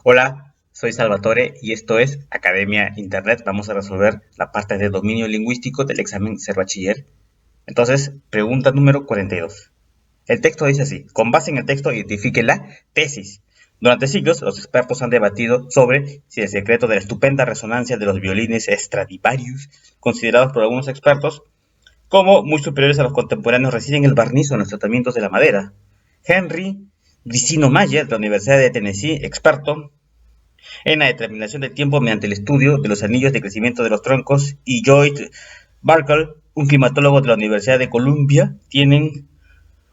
Hola, soy Salvatore y esto es Academia Internet. Vamos a resolver la parte de dominio lingüístico del examen Ser Bachiller. Entonces, pregunta número 42. El texto dice así: con base en el texto identifique la tesis. Durante siglos, los expertos han debatido sobre si el secreto de la estupenda resonancia de los violines Stradivarius, considerados por algunos expertos como muy superiores a los contemporáneos, reside en el barnizo en los tratamientos de la madera. Henry Vicino Mayer, de la Universidad de Tennessee, experto en la determinación del tiempo mediante el estudio de los anillos de crecimiento de los troncos, y Lloyd Barkle, un climatólogo de la Universidad de Columbia, tienen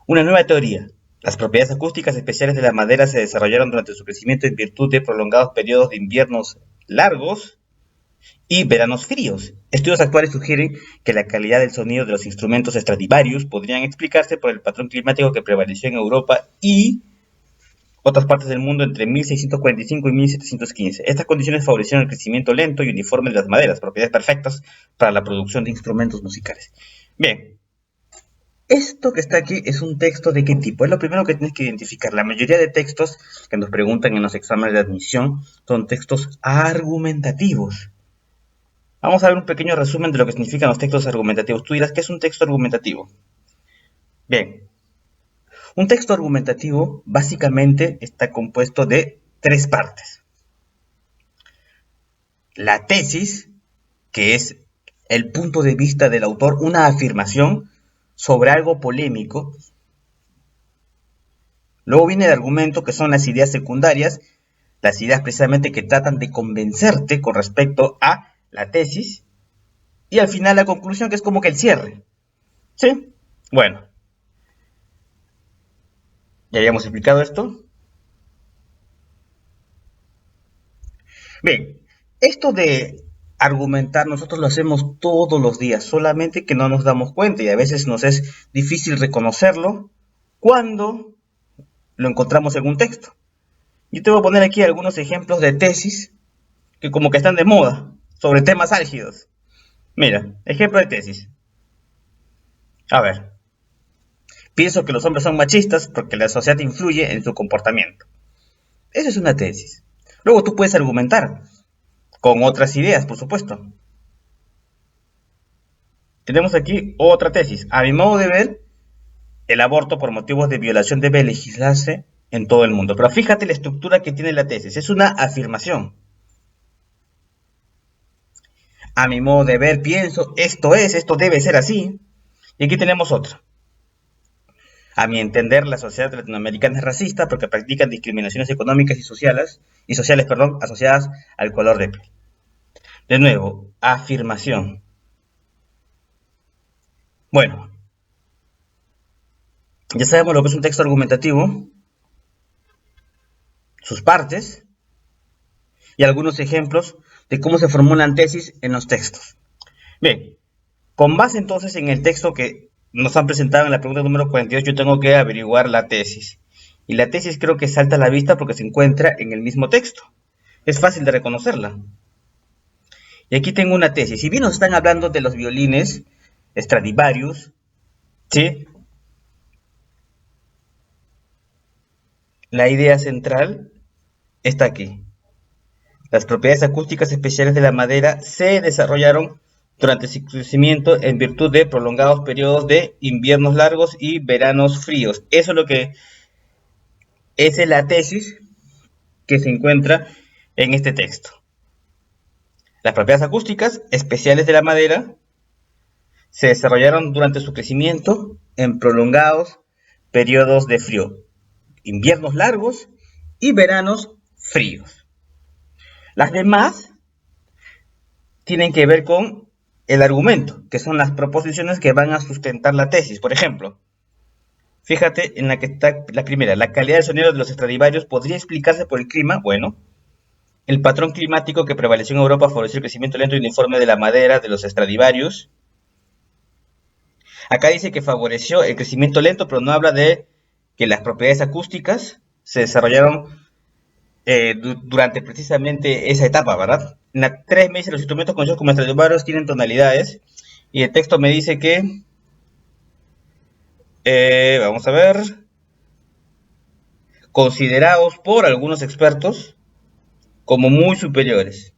una nueva teoría. Las propiedades acústicas especiales de la madera se desarrollaron durante su crecimiento en virtud de prolongados periodos de inviernos largos y veranos fríos. Estudios actuales sugieren que la calidad del sonido de los instrumentos Stradivarius podrían explicarse por el patrón climático que prevaleció en Europa y otras partes del mundo entre 1645 y 1715. Estas condiciones favorecieron el crecimiento lento y uniforme de las maderas, propiedades perfectas para la producción de instrumentos musicales. Bien, esto que está aquí es un texto de qué tipo. Es lo primero que tienes que identificar. La mayoría de textos que nos preguntan en los exámenes de admisión son textos argumentativos. Vamos a ver un pequeño resumen de lo que significan los textos argumentativos. Tú dirás, ¿qué es un texto argumentativo? Bien, un texto argumentativo básicamente está compuesto de tres partes. La tesis, que es el punto de vista del autor, una afirmación sobre algo polémico. Luego viene el argumento, que son las ideas secundarias, las ideas precisamente que tratan de convencerte con respecto a la tesis. Y al final la conclusión, que es como que el cierre. ¿Sí? Bueno, ya habíamos explicado esto. Bien, esto de argumentar nosotros lo hacemos todos los días, solamente que no nos damos cuenta y a veces nos es difícil reconocerlo cuando lo encontramos en un texto. Yo te voy a poner aquí algunos ejemplos de tesis que como que están de moda sobre temas álgidos. Mira, ejemplo de tesis. A ver, pienso que los hombres son machistas porque la sociedad influye en su comportamiento. Esa es una tesis. Luego tú puedes argumentar con otras ideas, por supuesto. Tenemos aquí otra tesis. A mi modo de ver, el aborto por motivos de violación debe legislarse en todo el mundo. Pero fíjate la estructura que tiene la tesis. Es una afirmación. A mi modo de ver, pienso, esto debe ser así. Y aquí tenemos otra. A mi entender, la sociedad latinoamericana es racista porque practican discriminaciones económicas y sociales, asociadas al color de piel. De nuevo, afirmación. Bueno, ya sabemos lo que es un texto argumentativo, sus partes y algunos ejemplos de cómo se formulan tesis en los textos. Bien, con base entonces en el texto que nos han presentado en la pregunta número 48, yo tengo que averiguar la tesis. Y la tesis creo que salta a la vista porque se encuentra en el mismo texto. Es fácil de reconocerla. Y aquí tengo una tesis. Si bien nos están hablando de los violines Stradivarius, ¿sí? La idea central está aquí. Las propiedades acústicas especiales de la madera se desarrollaron durante su crecimiento en virtud de prolongados periodos de inviernos largos y veranos fríos. Eso es lo que es la tesis que se encuentra en este texto. Las propiedades acústicas especiales de la madera se desarrollaron durante su crecimiento en prolongados periodos de frío, inviernos largos y veranos fríos. Las demás tienen que ver con el argumento, que son las proposiciones que van a sustentar la tesis. Por ejemplo, fíjate en la que está la primera: la calidad del sonido de los Stradivarius podría explicarse por el clima. Bueno, el patrón climático que prevaleció en Europa favoreció el crecimiento lento y uniforme de la madera de los Stradivarius. Acá dice que favoreció el crecimiento lento, pero no habla de que las propiedades acústicas se desarrollaron durante precisamente esa etapa, ¿verdad? En la 3 me dice: los instrumentos conocidos como Stradivarius tienen tonalidades. Y el texto me dice que, vamos a ver, considerados por algunos expertos. como muy superiores,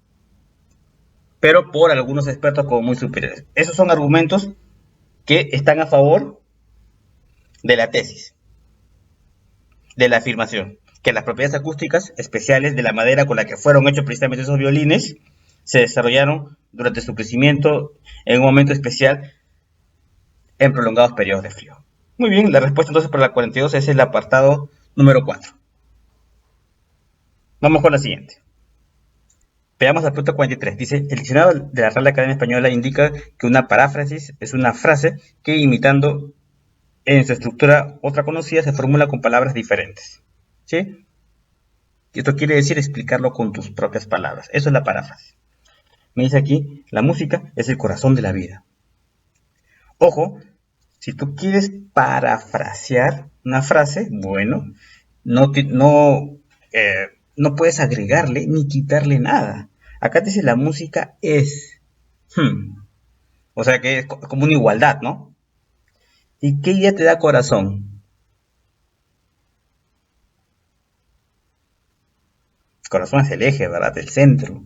pero por algunos expertos como muy superiores. Esos son argumentos que están a favor de la tesis, de la afirmación, que las propiedades acústicas especiales de la madera con la que fueron hechos precisamente esos violines se desarrollaron durante su crecimiento en un momento especial en prolongados periodos de frío. Muy bien, la respuesta entonces para la 42 es el apartado número 4. Vamos con la siguiente. Veamos la pregunta 43. Dice, el diccionario de la Real Academia Española indica que una paráfrasis es una frase que, imitando en su estructura otra conocida, se formula con palabras diferentes. ¿Sí? Y esto quiere decir explicarlo con tus propias palabras. Eso es la paráfrasis. Me dice aquí, la música es el corazón de la vida. Ojo, si tú quieres parafrasear una frase, bueno, no puedes agregarle ni quitarle nada. Acá te dice la música es. O sea que es como una igualdad, ¿no? ¿Y qué idea te da corazón? Corazón es el eje, ¿verdad? El centro.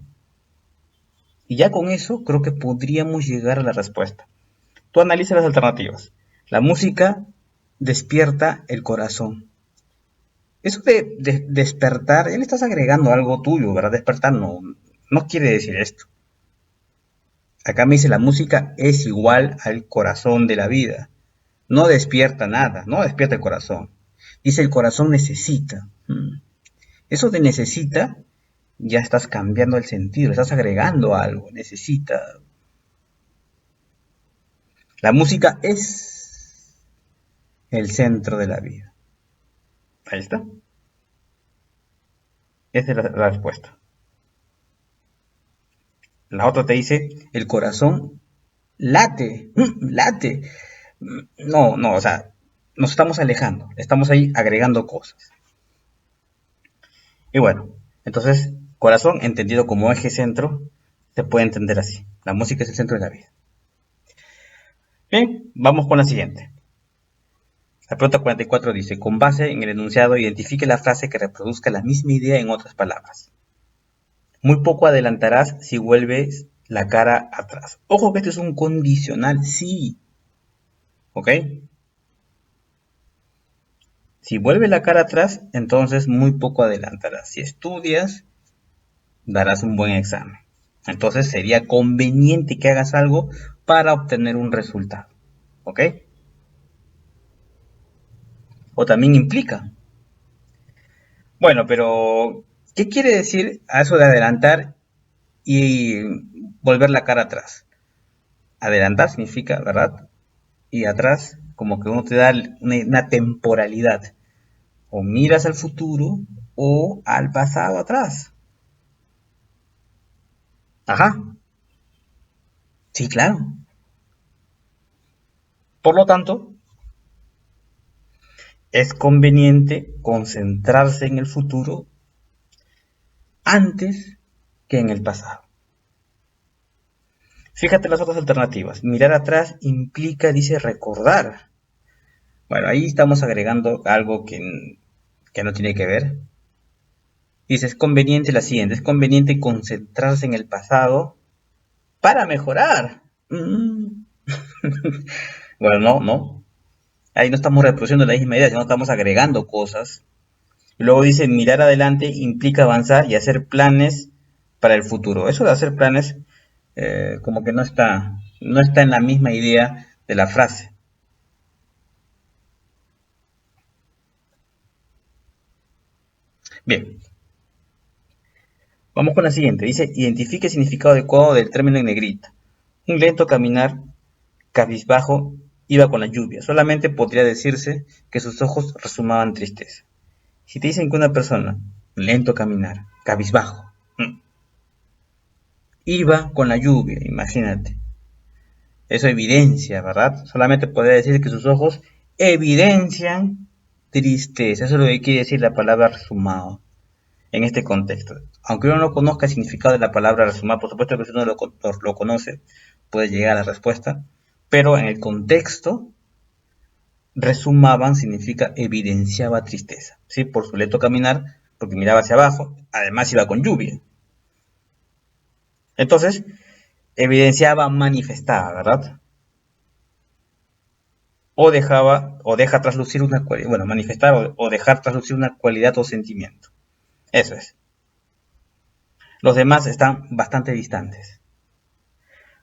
Y ya con eso creo que podríamos llegar a la respuesta. Tú analiza las alternativas. La música despierta el corazón. Eso de despertar, ya le estás agregando algo tuyo, ¿verdad? Despertar no quiere decir esto. Acá me dice la música es igual al corazón de la vida. No despierta nada, no despierta el corazón. Dice el corazón necesita. Eso de necesita, ya estás cambiando el sentido, estás agregando algo, necesita. La música es el centro de la vida. Ahí está. Esa es la respuesta. La otra te dice, el corazón late, late. No, o sea, nos estamos alejando, estamos ahí agregando cosas. Y bueno, entonces, corazón, entendido como eje centro, se puede entender así. La música es el centro de la vida. Bien, vamos con la siguiente. La pregunta 44 dice, con base en el enunciado, identifique la frase que reproduzca la misma idea en otras palabras. Muy poco adelantarás si vuelves la cara atrás. Ojo que esto es un condicional, sí. ¿Ok? Si vuelve la cara atrás, entonces muy poco adelantarás. Si estudias, darás un buen examen. Entonces sería conveniente que hagas algo para obtener un resultado. ¿Ok? O también implica. Bueno, pero ¿qué quiere decir a eso de adelantar y volver la cara atrás? Adelantar significa, ¿verdad? Y atrás, como que uno te da una temporalidad. O miras al futuro o al pasado atrás. Ajá, sí, claro. Por lo tanto, es conveniente concentrarse en el futuro antes que en el pasado. Fíjate las otras alternativas. Mirar atrás implica, dice, recordar. Bueno, ahí estamos agregando algo que no tiene que ver. Dice, es conveniente la siguiente, es conveniente concentrarse en el pasado para mejorar. Bueno, no. Ahí no estamos reproduciendo la misma idea, sino estamos agregando cosas. Luego dice, mirar adelante implica avanzar y hacer planes para el futuro. Eso de hacer planes como que no está en la misma idea de la frase. Bien, vamos con la siguiente. Dice, identifique el significado adecuado del término en negrita. Un lento caminar, cabizbajo, iba con la lluvia. Solamente podría decirse que sus ojos resumaban tristeza. Si te dicen que una persona, lento caminar, cabizbajo, iba con la lluvia, imagínate. Eso evidencia, ¿verdad? Solamente podría decir que sus ojos evidencian tristeza. Eso es lo que quiere decir la palabra resumado en este contexto. Aunque uno no conozca el significado de la palabra resumado, por supuesto que si uno lo conoce, puede llegar a la respuesta. Pero en el contexto, resumaban significa evidenciaba tristeza. ¿Sí? Por su lento caminar, porque miraba hacia abajo, además iba con lluvia. Entonces, evidenciaba, manifestaba, ¿verdad? O dejaba, o deja traslucir una cualidad, bueno, manifestar o dejar traslucir una cualidad o sentimiento. Eso es. Los demás están bastante distantes.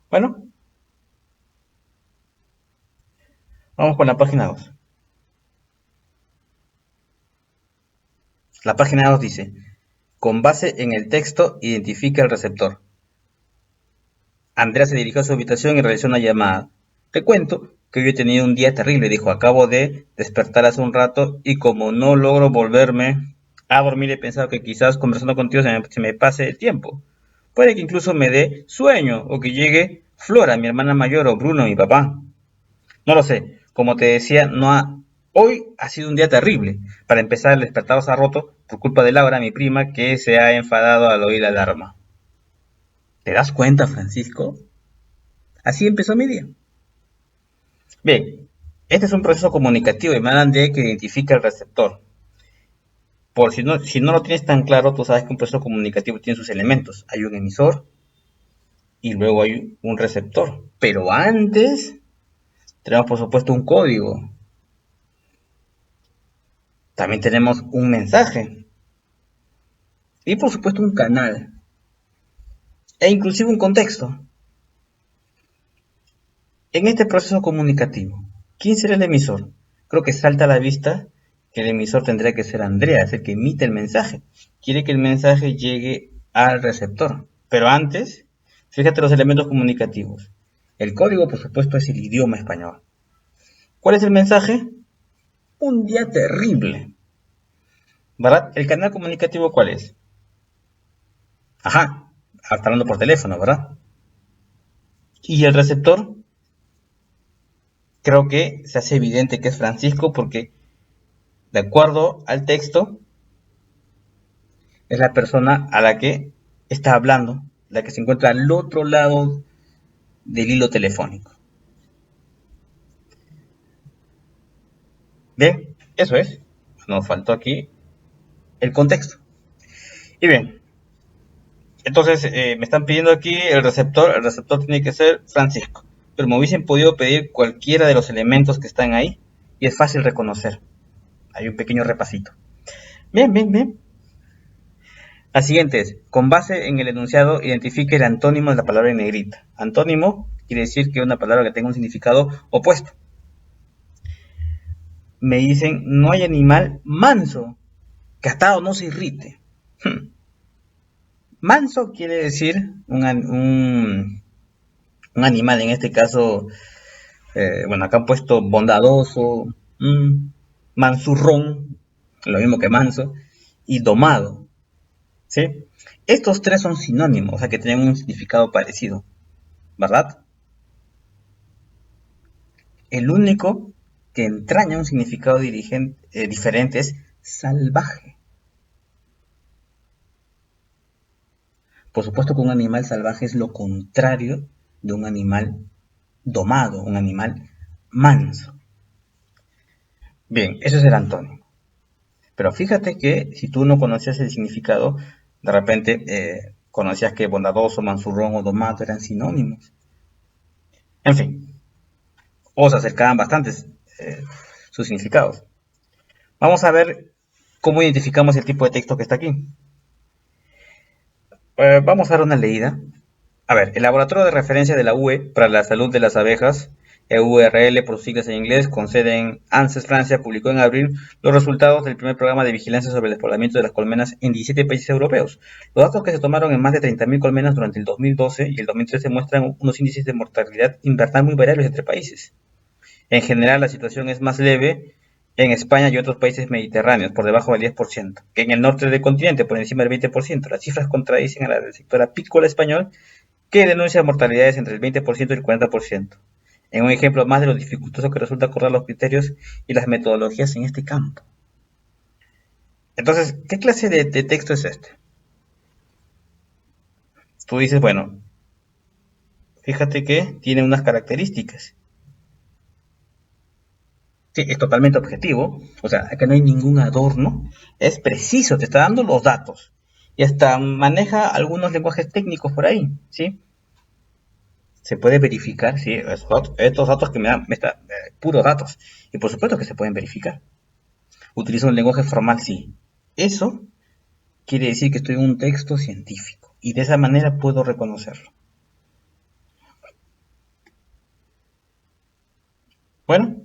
Bueno, vamos con la página 2. La página 2 dice, con base en el texto, identifica el receptor. Andrea se dirigió a su habitación y realizó una llamada. Te cuento que hoy he tenido un día terrible, dijo. Acabo de despertar hace un rato y como no logro volverme a dormir, he pensado que quizás conversando contigo se me pase el tiempo. Puede que incluso me dé sueño o que llegue Flora, mi hermana mayor, o Bruno, mi papá. No lo sé. Como te decía, hoy ha sido un día terrible. Para empezar, el despertador se ha roto por culpa de Laura, mi prima, que se ha enfadado al oír la alarma. ¿Te das cuenta, Francisco? Así empezó mi día. Bien, este es un proceso comunicativo de manera de que identifica el receptor. Por si no lo tienes tan claro, tú sabes que un proceso comunicativo tiene sus elementos. Hay un emisor y luego hay un receptor. Pero antes tenemos por supuesto un código. También tenemos un mensaje. Y por supuesto un canal. E inclusive un contexto. En este proceso comunicativo, ¿quién será el emisor? Creo que salta a la vista que el emisor tendría que ser Andrea, es el que emite el mensaje. Quiere que el mensaje llegue al receptor. Pero antes, fíjate los elementos comunicativos. El código, por supuesto, es el idioma español. ¿Cuál es el mensaje? Un día terrible. ¿Verdad? ¿El canal comunicativo cuál es? Ajá, está hablando por teléfono, ¿verdad? Y el receptor, creo que se hace evidente que es Francisco porque, de acuerdo al texto, es la persona a la que está hablando, la que se encuentra al otro lado del hilo telefónico. Bien, eso es. Nos faltó aquí el contexto. Y bien, entonces me están pidiendo aquí el receptor tiene que ser Francisco. Pero me hubiesen podido pedir cualquiera de los elementos que están ahí y es fácil reconocer. Hay un pequeño repasito. Bien, bien, bien. La siguiente es, con base en el enunciado, identifique el antónimo de la palabra en negrita. Antónimo quiere decir que es una palabra que tenga un significado opuesto. Me dicen, no hay animal manso que atado no se irrite. Manso quiere decir un animal, en este caso, bueno, acá han puesto bondadoso, mansurrón, lo mismo que manso, y domado, ¿sí? Estos tres son sinónimos, o sea que tienen un significado parecido, ¿verdad? El único que entraña un significado diferente es salvaje. Por supuesto que un animal salvaje es lo contrario de un animal domado, un animal manso. Bien, eso es el antónimo. Pero fíjate que si tú no conocías el significado, de repente conocías que bondadoso, mansurrón o domado eran sinónimos. En fin, o se acercaban bastante eh, sus significados. Vamos a ver cómo identificamos el tipo de texto que está aquí. Vamos a dar una leída. A ver, el laboratorio de referencia de la UE para la salud de las abejas, EURL por sus siglas en inglés, con sede en ANSES, Francia, publicó en abril los resultados del primer programa de vigilancia sobre el despoblamiento de las colmenas en 17 países europeos. Los datos que se tomaron en más de 30.000 colmenas durante el 2012 y el 2013 muestran unos índices de mortalidad invernal muy variables entre países. En general, la situación es más leve en España y otros países mediterráneos, por debajo del 10%, que en el norte del continente, por encima del 20%. Las cifras contradicen a la del sector apícola español, que denuncia mortalidades entre el 20% y el 40%. En un ejemplo más de lo dificultoso que resulta acordar los criterios y las metodologías en este campo. Entonces, ¿qué clase de texto es este? Tú dices, bueno, fíjate que tiene unas características. Sí, es totalmente objetivo, o sea, acá no hay ningún adorno, es preciso, te está dando los datos. y hasta maneja algunos lenguajes técnicos por ahí, ¿sí? Se puede verificar, ¿sí? Estos datos que me están, puros datos, y por supuesto que se pueden verificar. Utiliza un lenguaje formal, sí. Eso quiere decir que estoy en un texto científico, y de esa manera puedo reconocerlo. Bueno,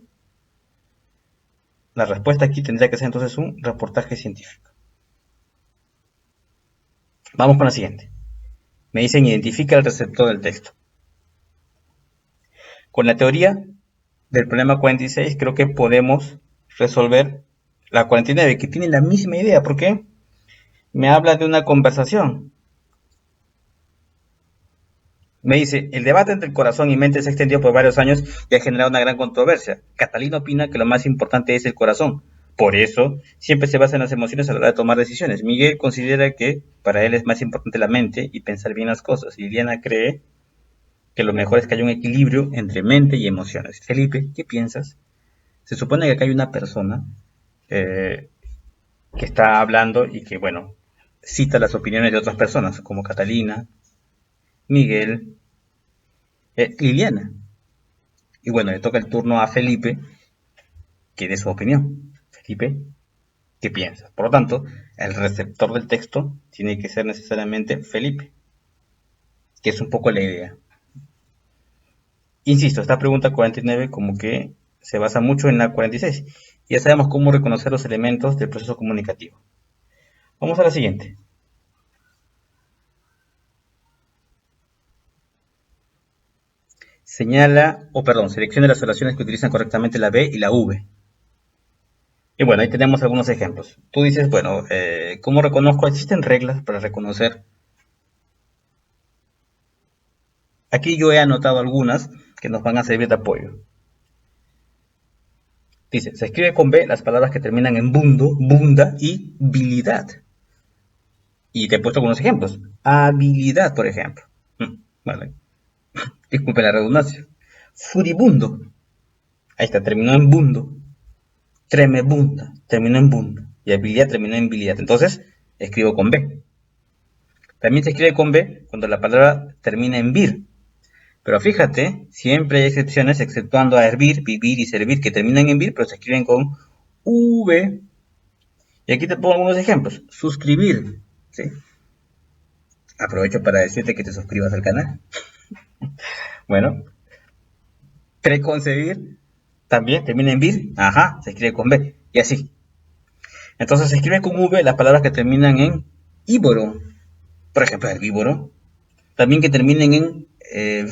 la respuesta aquí tendría que ser entonces un reportaje científico. Vamos con la siguiente. Me dicen identifica el receptor del texto. Con la teoría del problema 46 creo que podemos resolver la 49, que tiene la misma idea, porque me habla de una conversación. Me dice, el debate entre el corazón y mente se ha extendido por varios años y ha generado una gran controversia. Catalina opina que lo más importante es el corazón. Por eso, siempre se basa en las emociones a la hora de tomar decisiones. Miguel considera que para él es más importante la mente y pensar bien las cosas. Y Liliana cree que lo mejor es que haya un equilibrio entre mente y emociones. Felipe, ¿qué piensas? Se supone que acá hay una persona eh, que está hablando y que, bueno, cita las opiniones de otras personas, como Catalina, Miguel, Liliana. Y bueno, le toca el turno a Felipe que dé su opinión. Felipe, ¿qué piensas? Por lo tanto, el receptor del texto tiene que ser necesariamente Felipe, que es un poco la idea. Insisto, esta pregunta 49 como que se basa mucho en la 46. Ya sabemos cómo reconocer los elementos del proceso comunicativo. Vamos a la siguiente. Seleccione las oraciones que utilizan correctamente la B y la V. Y bueno, ahí tenemos algunos ejemplos. Tú dices, bueno, ¿cómo reconozco? Existen reglas para reconocer. Aquí yo he anotado algunas que nos van a servir de apoyo. Dice, se escribe con B las palabras que terminan en bundo, bunda y bilidad. Y te he puesto algunos ejemplos. Habilidad, por ejemplo. Vale. Disculpe la redundancia. Furibundo. Ahí está, terminó en bundo. Tremebunda, terminó en bunda. Y habilidad terminó en habilidad. Entonces, escribo con B. También se escribe con B cuando la palabra termina en vir. Pero fíjate, siempre hay excepciones, exceptuando a hervir, vivir y servir, que terminan en vir, pero se escriben con V. Y aquí te pongo algunos ejemplos. Suscribir. ¿Sí? Aprovecho para decirte que te suscribas al canal. Bueno, preconcebir también termina en vir. Ajá, se escribe con B. Y así. Entonces se escribe con V las palabras que terminan en íboro. Por ejemplo, herbívoro. También que terminen en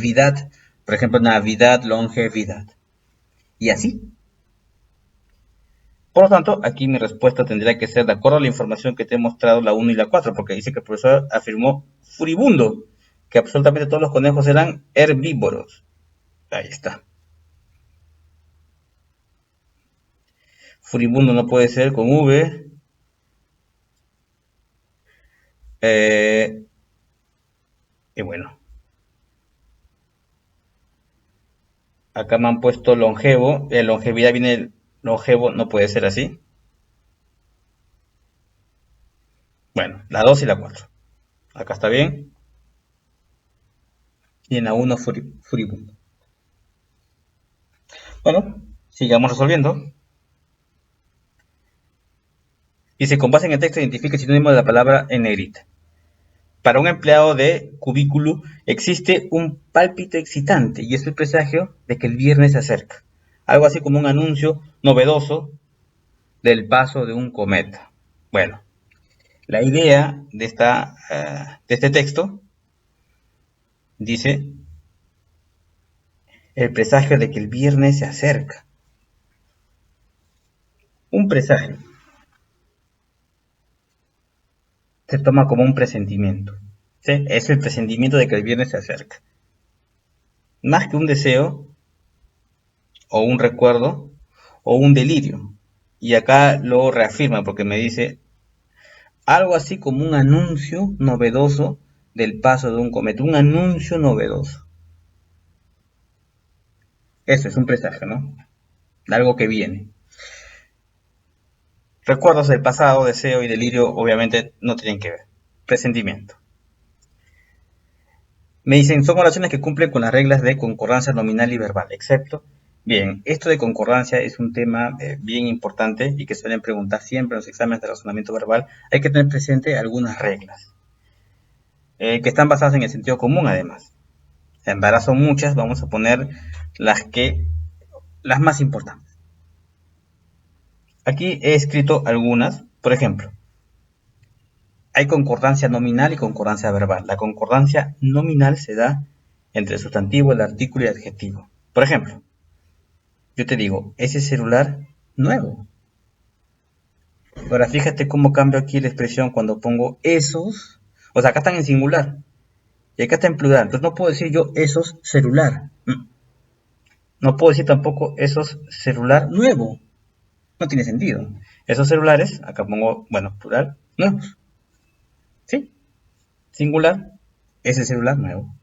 vidad. Por ejemplo, Navidad, longevidad. Y así. Por lo tanto, aquí mi respuesta tendría que ser de acuerdo a la información que te he mostrado, la 1 y la 4, porque dice que el profesor afirmó furibundo, que absolutamente todos los conejos eran herbívoros. Ahí está. Furibundo no puede ser con V. Y bueno, acá me han puesto longevo. Longevidad viene longevo, no puede ser así. Bueno, la 2 y la 4. Acá está bien. Y en la 1 furibundo. Bueno, sigamos resolviendo. Dice, con base en el texto, identifica el sinónimo de la palabra en negrita. Para un empleado de cubículo existe un pálpito excitante y es el presagio de que el viernes se acerca. Algo así como un anuncio novedoso del paso de un cometa. Bueno, la idea de este texto dice el presagio de que el viernes se acerca. Un presagio se toma como un presentimiento. ¿Sí? Es el presentimiento de que el viernes se acerca. Más que un deseo o un recuerdo o un delirio. Y acá lo reafirma porque me dice algo así como un anuncio novedoso del paso de un cometa, un anuncio novedoso. Eso es un presagio, ¿no? De algo que viene. Recuerdos del pasado, deseo y delirio obviamente no tienen que ver. presentimiento. Me dicen, son oraciones que cumplen con las reglas de concordancia nominal y verbal, excepto. Bien, esto de concordancia es un tema bien importante y que suelen preguntar siempre en los exámenes de razonamiento verbal. Hay que tener presente algunas reglas, que están basadas en el sentido común además. En verdad son muchas, vamos a poner las más importantes. Aquí he escrito algunas, por ejemplo, hay concordancia nominal y concordancia verbal. La concordancia nominal se da entre el sustantivo, el artículo y el adjetivo. Por ejemplo, yo te digo, ese celular nuevo. Ahora fíjate cómo cambio aquí la expresión cuando pongo esos. O sea, acá están en singular y acá está en plural. Entonces no puedo decir yo esos celular. No puedo decir tampoco esos celular nuevo. No tiene sentido. Esos celulares, acá pongo, bueno, plural, nuevos. ¿Sí? Singular, ese celular nuevo.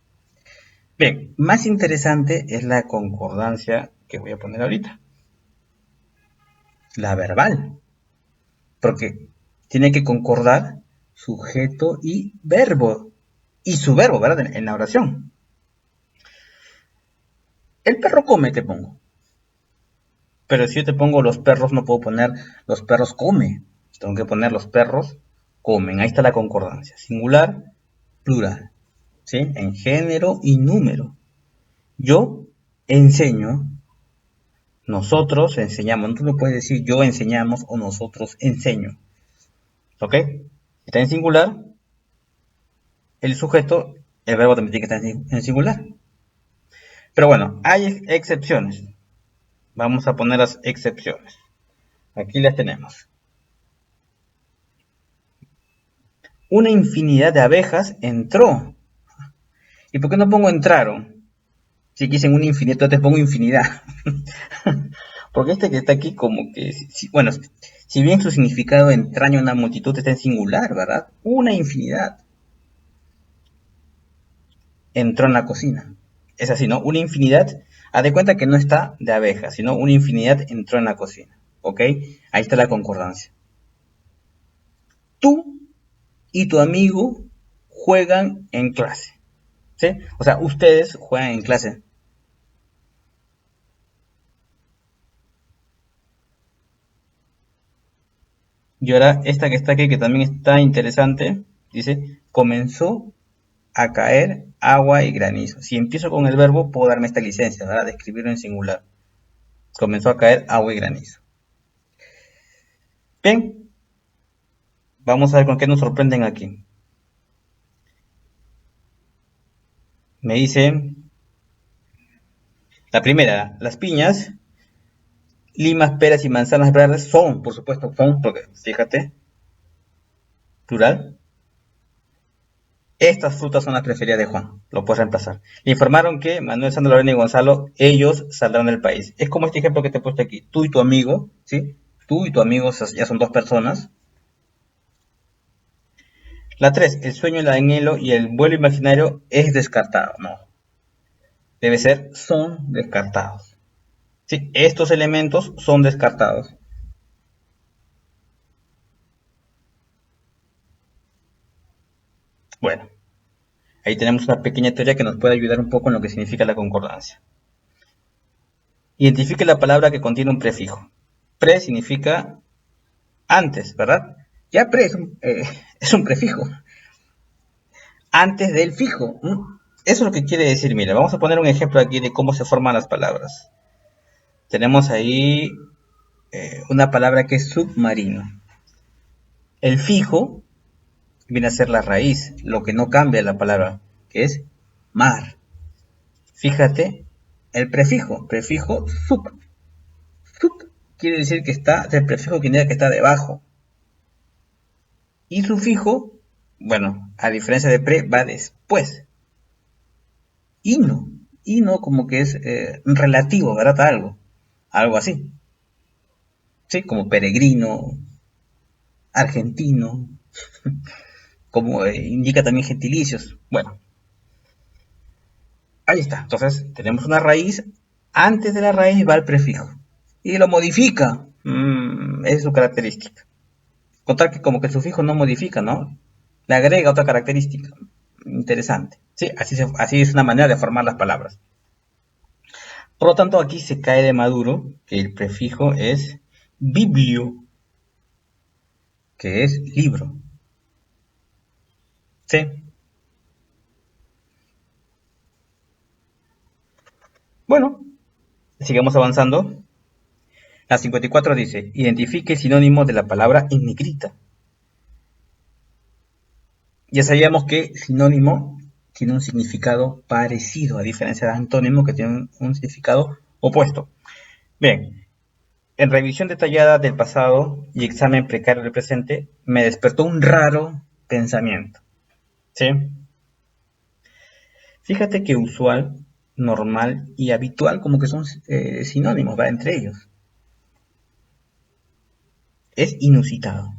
Bien, más interesante es la concordancia que voy a poner ahorita. La verbal. Porque tiene que concordar sujeto y verbo. Y su verbo, ¿verdad? En la oración. El perro come, te pongo. Pero si yo te pongo los perros, no puedo poner los perros come. Tengo que poner los perros comen. Ahí está la concordancia. Singular, plural. ¿Sí? En género y número. Yo enseño, nosotros enseñamos. Tú no puedes decir yo enseñamos o nosotros enseño. ¿Ok? Está en singular. El sujeto, el verbo también tiene que estar en singular. Pero bueno, hay excepciones. Vamos a poner las excepciones. Aquí las tenemos. Una infinidad de abejas entró. ¿Y por qué no pongo entraron? Si dicen una infinidad, te pongo infinidad. Porque este que está aquí como que, bueno, si bien su significado entraña una multitud, está en singular, ¿verdad? Una infinidad entró en la cocina. Es así, ¿no? Una infinidad, haz de cuenta que no está de abejas, sino una infinidad entró en la cocina. ¿Ok? Ahí está la concordancia. Tú y tu amigo juegan en clase. ¿Sí? O sea, ustedes juegan en clase. Y ahora esta que está aquí, que también está interesante, dice, comenzó a caer agua y granizo. Si empiezo con el verbo, puedo darme esta licencia, ¿verdad? De escribirlo en singular. Comenzó a caer agua y granizo. Bien, vamos a ver con qué nos sorprenden aquí. Me dice, la primera, las piñas, limas, peras y manzanas verdes son, por supuesto, son, porque fíjate, plural. Estas frutas son las preferidas de Juan. Lo puedes reemplazar. Le informaron que Manuel, Sandra, Lorena y Gonzalo, ellos saldrán del país. Es como este ejemplo que te he puesto aquí. Tú y tu amigo, ¿sí? Tú y tu amigo ya son dos personas. La 3, el sueño, el anhelo y el vuelo imaginario es descartado. No. Debe ser son descartados. ¿Sí? Estos elementos son descartados. Bueno, ahí tenemos una pequeña teoría que nos puede ayudar un poco en lo que significa la concordancia. Identifique la palabra que contiene un prefijo. Pre significa antes, ¿verdad? Ya pre es un prefijo. Antes del fijo. Eso es lo que quiere decir. Mira, vamos a poner un ejemplo aquí de cómo se forman las palabras. Tenemos ahí una palabra que es submarino. El fijo viene a ser la raíz, lo que no cambia la palabra, que es mar. Fíjate, el prefijo sub. Sub quiere decir que está, el prefijo quiere decir que está debajo. Y sufijo, bueno, a diferencia de pre, va después. Hino, hino como que es relativo, ¿verdad? Algo así. Sí, como peregrino, argentino, como indica también gentilicios. Bueno, ahí está. Entonces, tenemos una raíz. Antes de la raíz va el prefijo. Y lo modifica. Esa es su característica. Contar que como que el sufijo no modifica, ¿no? Le agrega otra característica. Interesante. Sí, así es una manera de formar las palabras. Por lo tanto, aquí se cae de maduro que el prefijo es biblio, que es libro. Sí. Bueno, sigamos avanzando. La 54 dice, identifique el sinónimo de la palabra en negrita. Ya sabíamos que sinónimo tiene un significado parecido, a diferencia de antónimo que tiene un significado opuesto. Bien, en revisión detallada del pasado y examen precario del presente, me despertó un raro pensamiento. ¿Sí? Fíjate que usual, normal y habitual como que son sinónimos, ¿va? Entre ellos. Es inusitado.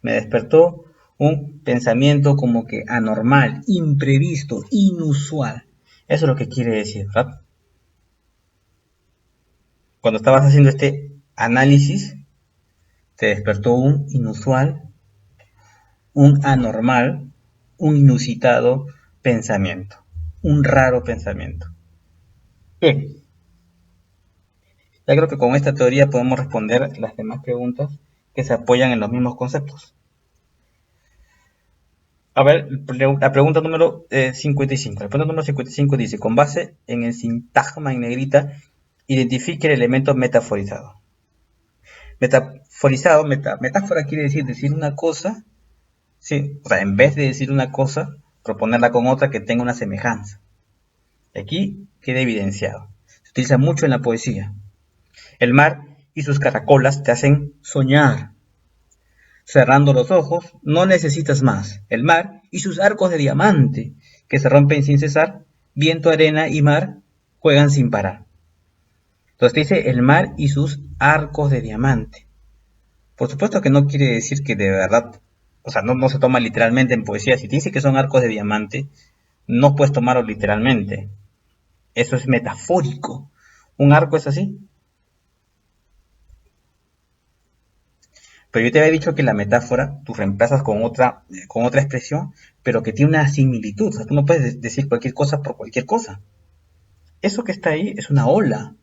Me despertó un pensamiento como que anormal, imprevisto, inusual. Eso es lo que quiere decir, ¿verdad? Cuando estabas haciendo este análisis, te despertó un inusual, un anormal, un inusitado pensamiento, un raro pensamiento. Bien, ya creo que con esta teoría podemos responder las demás preguntas que se apoyan en los mismos conceptos. A ver, la pregunta número 55. La pregunta número 55 dice, con base en el sintagma en negrita, identifique el elemento metaforizado. Metaforizado, metáfora quiere decir una cosa, sí, o sea, en vez de decir una cosa, proponerla con otra que tenga una semejanza. Aquí queda evidenciado. Se utiliza mucho en la poesía. El mar y sus caracolas te hacen soñar. Cerrando los ojos, no necesitas más. El mar y sus arcos de diamante, que se rompen sin cesar, viento, arena y mar juegan sin parar. Entonces te dice el mar y sus arcos de diamante. Por supuesto que no quiere decir que de verdad, o sea, no se toma literalmente en poesía. Si te dice que son arcos de diamante, no puedes tomarlo literalmente. Eso es metafórico. Un arco es así. Pero yo te había dicho que la metáfora tú reemplazas con otra expresión, pero que tiene una similitud. O sea, tú no puedes decir cualquier cosa por cualquier cosa. Eso que está ahí es una ola.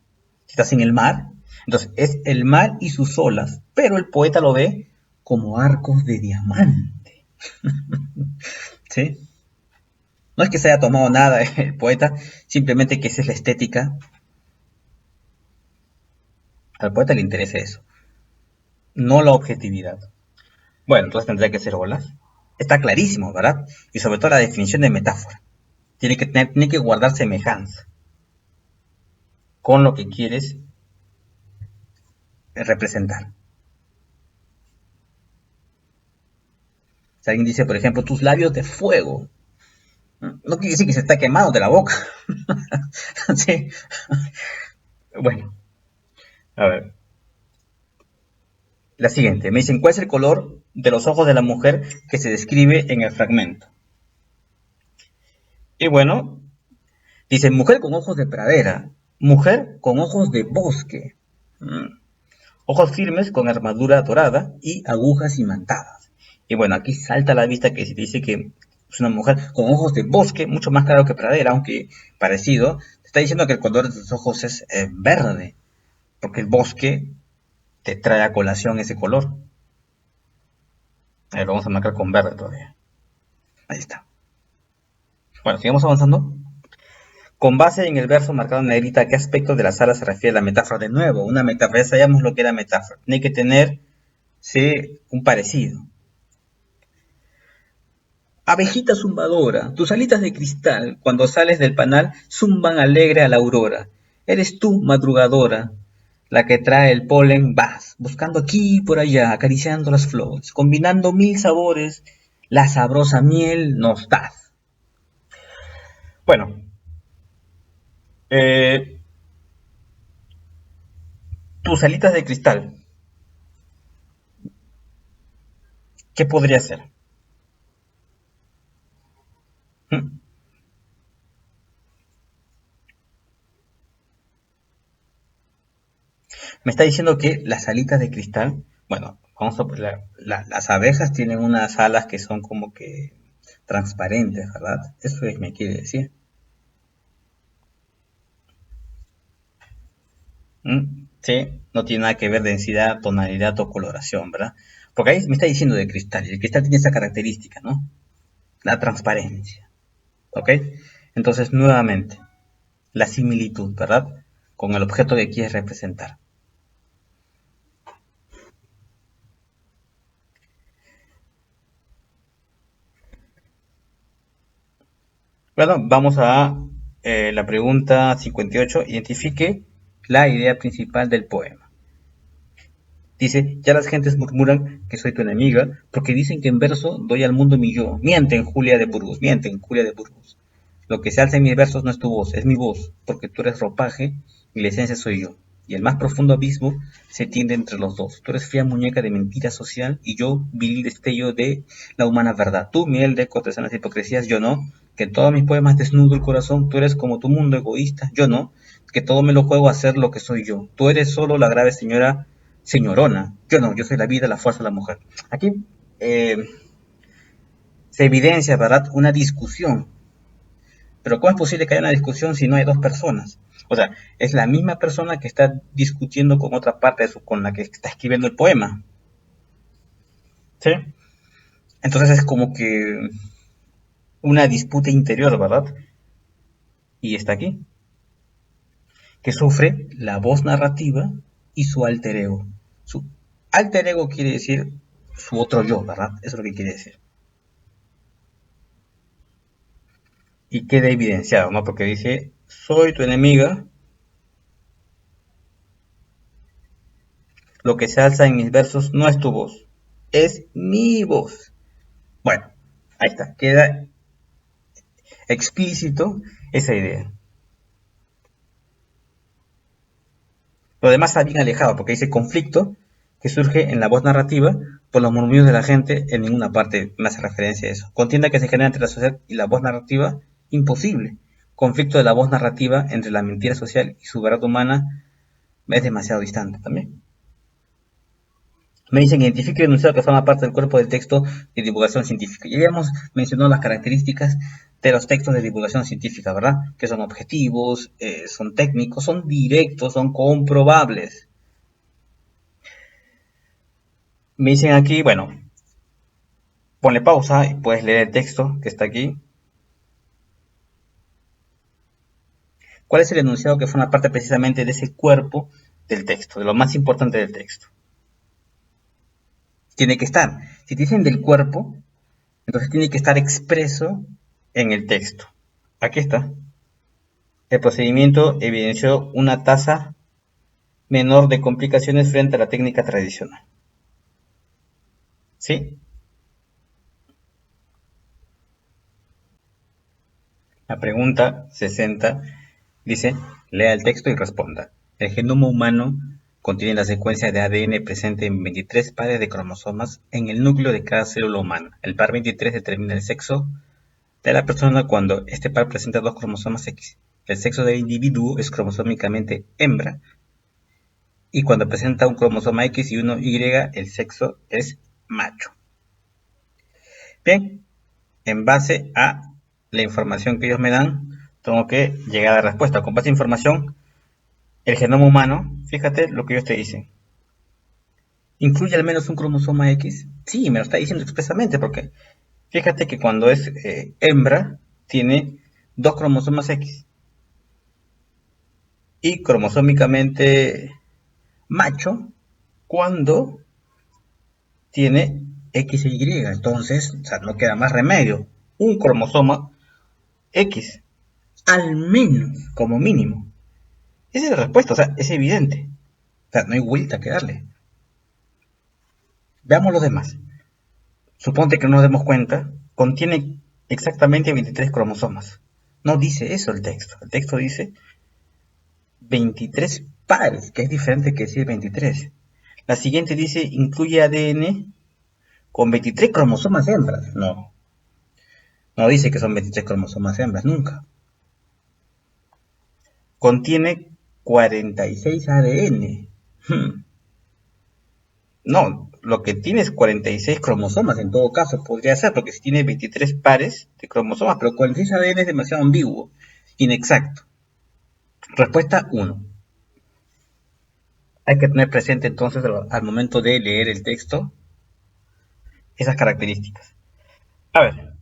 Si estás en el mar, entonces es el mar y sus olas, pero el poeta lo ve como arcos de diamante. ¿Sí? No es que se haya tomado nada el poeta, simplemente que esa es la estética. Al poeta le interesa eso, no la objetividad. Bueno, entonces tendría que ser olas. Está clarísimo, ¿verdad? Y sobre todo la definición de metáfora. Tiene que guardar semejanza con lo que quieres representar. Si alguien dice, por ejemplo, tus labios de fuego, no quiere decir que se está quemado de la boca. Sí. Bueno, a ver. La siguiente. Me dicen, ¿cuál es el color de los ojos de la mujer que se describe en el fragmento? Y bueno, dice, mujer con ojos de pradera, mujer con ojos de bosque, ojos firmes con armadura dorada y agujas imantadas. Y bueno, aquí salta a la vista que se dice que es una mujer con ojos de bosque, mucho más claro que pradera, aunque parecido. Está diciendo que el color de sus ojos es verde, porque el bosque te trae a colación ese color. Lo vamos a marcar con verde todavía. Ahí está. Bueno, sigamos avanzando. Con base en el verso marcado en negrita, ¿a qué aspecto de la sala se refiere la metáfora? De nuevo, una metáfora, ya sabíamos lo que era metáfora. Tiene que tener, sí, un parecido. Abejita zumbadora, tus alitas de cristal, cuando sales del panal, zumban alegre a la aurora. Eres tú, madrugadora, la que trae el polen, vas, buscando aquí y por allá, acariciando las flores, combinando mil sabores, la sabrosa miel nos das. Bueno, eh, tus alitas de cristal, ¿qué podría ser? ¿Mm? Me está diciendo que las alitas de cristal, bueno, Vamos a, las abejas tienen unas alas que son como que transparentes, ¿verdad? Eso me quiere decir. ¿Mm? Sí, no tiene nada que ver densidad, tonalidad o coloración, ¿verdad? Porque ahí me está diciendo de cristal, y el cristal tiene esa característica, ¿no? La transparencia, ¿ok? Entonces, nuevamente, la similitud, ¿verdad? Con el objeto que quieres representar. Bueno, vamos a la pregunta 58. Identifique la idea principal del poema. Dice, ya las gentes murmuran que soy tu enemiga, porque dicen que en verso doy al mundo mi yo. Mienten, Julia de Burgos, mienten, Julia de Burgos. Lo que se alza en mis versos no es tu voz, es mi voz, porque tú eres ropaje y la esencia soy yo. Y el más profundo abismo se tiende entre los dos. Tú eres fría muñeca de mentira social y yo viril destello de la humana verdad. Tú, miel de cortesanas y hipocresías, yo no. Que en todos mis poemas desnudo el corazón, tú eres como tu mundo egoísta, yo no. Que todo me lo juego a ser lo que soy yo. Tú eres solo la grave señora señorona. Yo no, yo soy la vida, la fuerza, la mujer. Aquí eh, se evidencia, ¿verdad?, una discusión. Pero ¿cómo es posible que haya una discusión si no hay dos personas? O sea, es la misma persona que está discutiendo con otra parte de con la que está escribiendo el poema. ¿Sí? Entonces es como que una disputa interior, ¿verdad? Y está aquí, que sufre la voz narrativa y su alter ego. Su alter ego quiere decir su otro yo, ¿verdad? Eso es lo que quiere decir. Y queda evidenciado, ¿no? Porque dice, soy tu enemiga, lo que se alza en mis versos no es tu voz, es mi voz. Bueno, ahí está, queda explícito esa idea. Lo demás está bien alejado, porque dice conflicto que surge en la voz narrativa por los murmullos de la gente, en ninguna parte me hace referencia a eso. Contienda que se genera entre la sociedad y la voz narrativa, imposible. Conflicto de la voz narrativa entre la mentira social y su verdad humana es demasiado distante también. Me dicen identifique el enunciado que forma parte del cuerpo del texto de divulgación científica. Ya habíamos mencionado las características de los textos de divulgación científica, ¿verdad? Que son objetivos, son técnicos, son directos, son comprobables. Me dicen aquí, bueno, ponle pausa y puedes leer el texto que está aquí. ¿Cuál es el enunciado que forma parte precisamente de ese cuerpo del texto, de lo más importante del texto? Tiene que estar. Si te dicen del cuerpo, entonces tiene que estar expreso en el texto. Aquí está. El procedimiento evidenció una tasa menor de complicaciones frente a la técnica tradicional. ¿Sí? La pregunta 60 dice, lea el texto y responda. El genoma humano contiene la secuencia de ADN presente en 23 pares de cromosomas en el núcleo de cada célula humana. El par 23 determina el sexo de la persona cuando este par presenta dos cromosomas X. El sexo del individuo es cromosómicamente hembra y cuando presenta un cromosoma X y uno Y, el sexo es macho. Bien, en base a la información que ellos me dan, tengo que llegar a la respuesta. Con base a información, el genoma humano, fíjate lo que ellos te dicen. ¿Incluye al menos un cromosoma X? Sí, me lo está diciendo expresamente, porque fíjate que cuando es hembra, tiene dos cromosomas X. Y cromosómicamente macho, cuando tiene X e Y. Entonces, o sea, no queda más remedio. Un cromosoma X, al menos, como mínimo. Esa es la respuesta, o sea, es evidente. O sea, no hay vuelta que darle. Veamos los demás. Suponte que no nos demos cuenta, contiene exactamente 23 cromosomas. No dice eso el texto. El texto dice 23 pares, que es diferente que decir 23. La siguiente dice incluye ADN con 23 cromosomas hembras. No, no dice que son 23 cromosomas hembras, nunca. Contiene 46 ADN. No, lo que tiene es 46 cromosomas en todo caso, podría ser, porque si tiene 23 pares de cromosomas, pero 46 ADN es demasiado ambiguo, inexacto. Respuesta 1. Hay que tener presente entonces al momento de leer el texto esas características. A ver,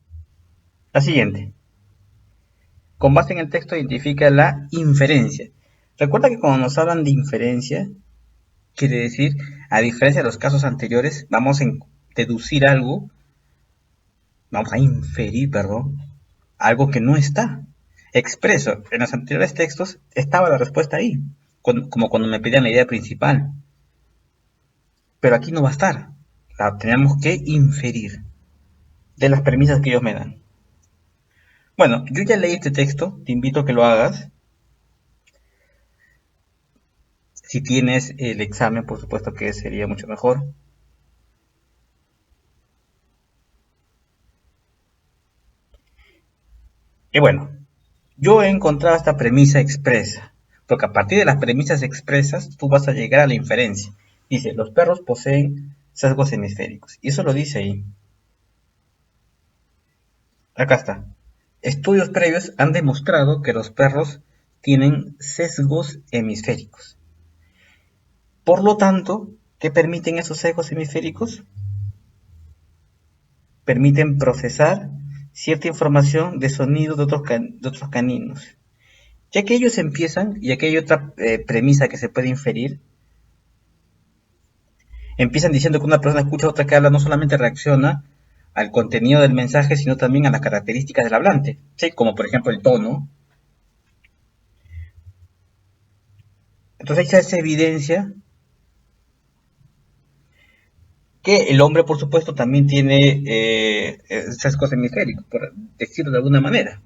la siguiente. Con base en el texto identifica la inferencia. Recuerda que cuando nos hablan de inferencia, quiere decir, a diferencia de los casos anteriores, vamos a deducir algo, vamos a inferir, perdón, algo que no está expreso. En los anteriores textos estaba la respuesta ahí, como cuando me pedían la idea principal. Pero aquí no va a estar. La tenemos que inferir de las premisas que ellos me dan. Bueno, yo ya leí este texto, te invito a que lo hagas. Si tienes el examen, por supuesto que sería mucho mejor. Y bueno, yo he encontrado esta premisa expresa, porque a partir de las premisas expresas tú vas a llegar a la inferencia. Dice, los perros poseen sesgos hemisféricos. Y eso lo dice ahí. Acá está. Estudios previos han demostrado que los perros tienen sesgos hemisféricos. Por lo tanto, ¿qué permiten esos sesgos hemisféricos? Permiten procesar cierta información de sonido de otros caninos. Ya que ellos empiezan, y aquí hay otra premisa que se puede inferir, empiezan diciendo que una persona escucha a otra que habla, no solamente reacciona al contenido del mensaje, sino también a las características del hablante, ¿sí? Como por ejemplo el tono. Entonces ahí se evidencia que el hombre, por supuesto, también tiene sesgos hemisféricos, por decirlo de alguna manera.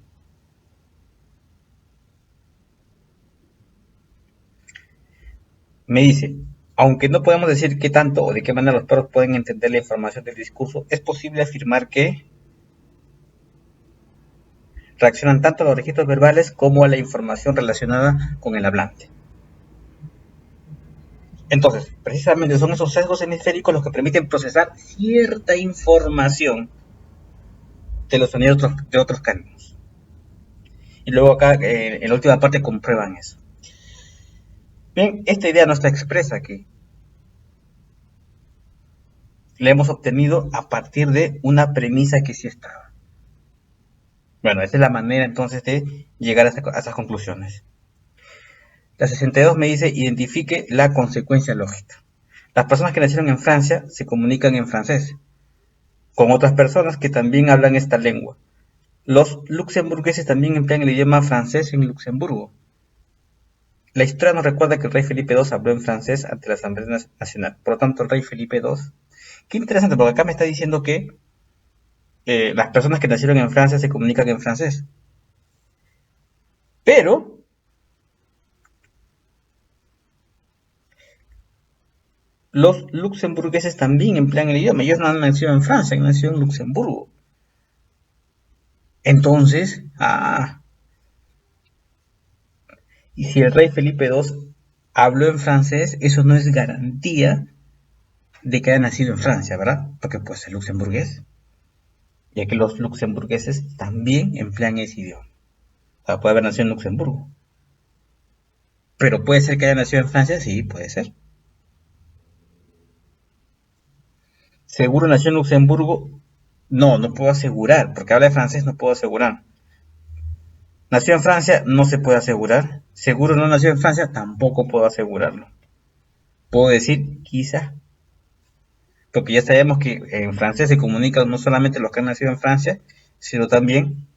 Me dice, aunque no podemos decir qué tanto o de qué manera los perros pueden entender la información del discurso, es posible afirmar que reaccionan tanto a los registros verbales como a la información relacionada con el hablante. Entonces, precisamente son esos sesgos hemisféricos los que permiten procesar cierta información de los sonidos de otros caninos. Y luego acá, en la última parte, comprueban eso. Bien, esta idea no está expresa aquí. La hemos obtenido a partir de una premisa que sí estaba. Bueno, esa es la manera entonces de llegar a esas conclusiones. La 62 me dice, identifique la consecuencia lógica. Las personas que nacieron en Francia se comunican en francés con otras personas que también hablan esta lengua. Los luxemburgueses también emplean el idioma francés en Luxemburgo. La historia nos recuerda que el rey Felipe II habló en francés ante la Asamblea Nacional. Por lo tanto, el rey Felipe II... Qué interesante, porque acá me está diciendo que las personas que nacieron en Francia se comunican en francés. Pero los luxemburgueses también emplean el idioma. Ellos no han nacido en Francia, han nacido en Luxemburgo. Entonces, y si el rey Felipe II habló en francés, eso no es garantía de que haya nacido en Francia, ¿verdad? Porque puede ser luxemburgués, ya que los luxemburgueses también emplean ese idioma. O sea, puede haber nacido en Luxemburgo. Pero puede ser que haya nacido en Francia, sí, puede ser. ¿Seguro nació en Luxemburgo? No, no puedo asegurar, porque habla de francés, no puedo asegurar. ¿Nació en Francia? No se puede asegurar. ¿Seguro no nació en Francia? Tampoco puedo asegurarlo. Puedo decir, quizá, porque ya sabemos que en francés se comunican no solamente los que han nacido en Francia, sino también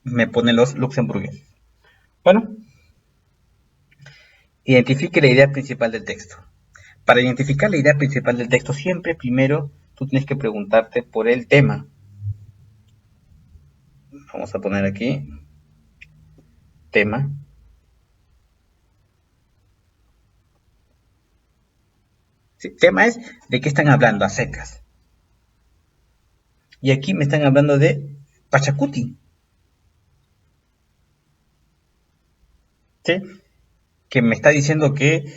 me ponen los luxemburgueses. Bueno, identifique la idea principal del texto. Para identificar la idea principal del texto, siempre primero tú tienes que preguntarte por el tema. Vamos a poner aquí tema. Sí, tema es de qué están hablando a secas. Y aquí me están hablando de Pachacuti. ¿Sí? Que me está diciendo que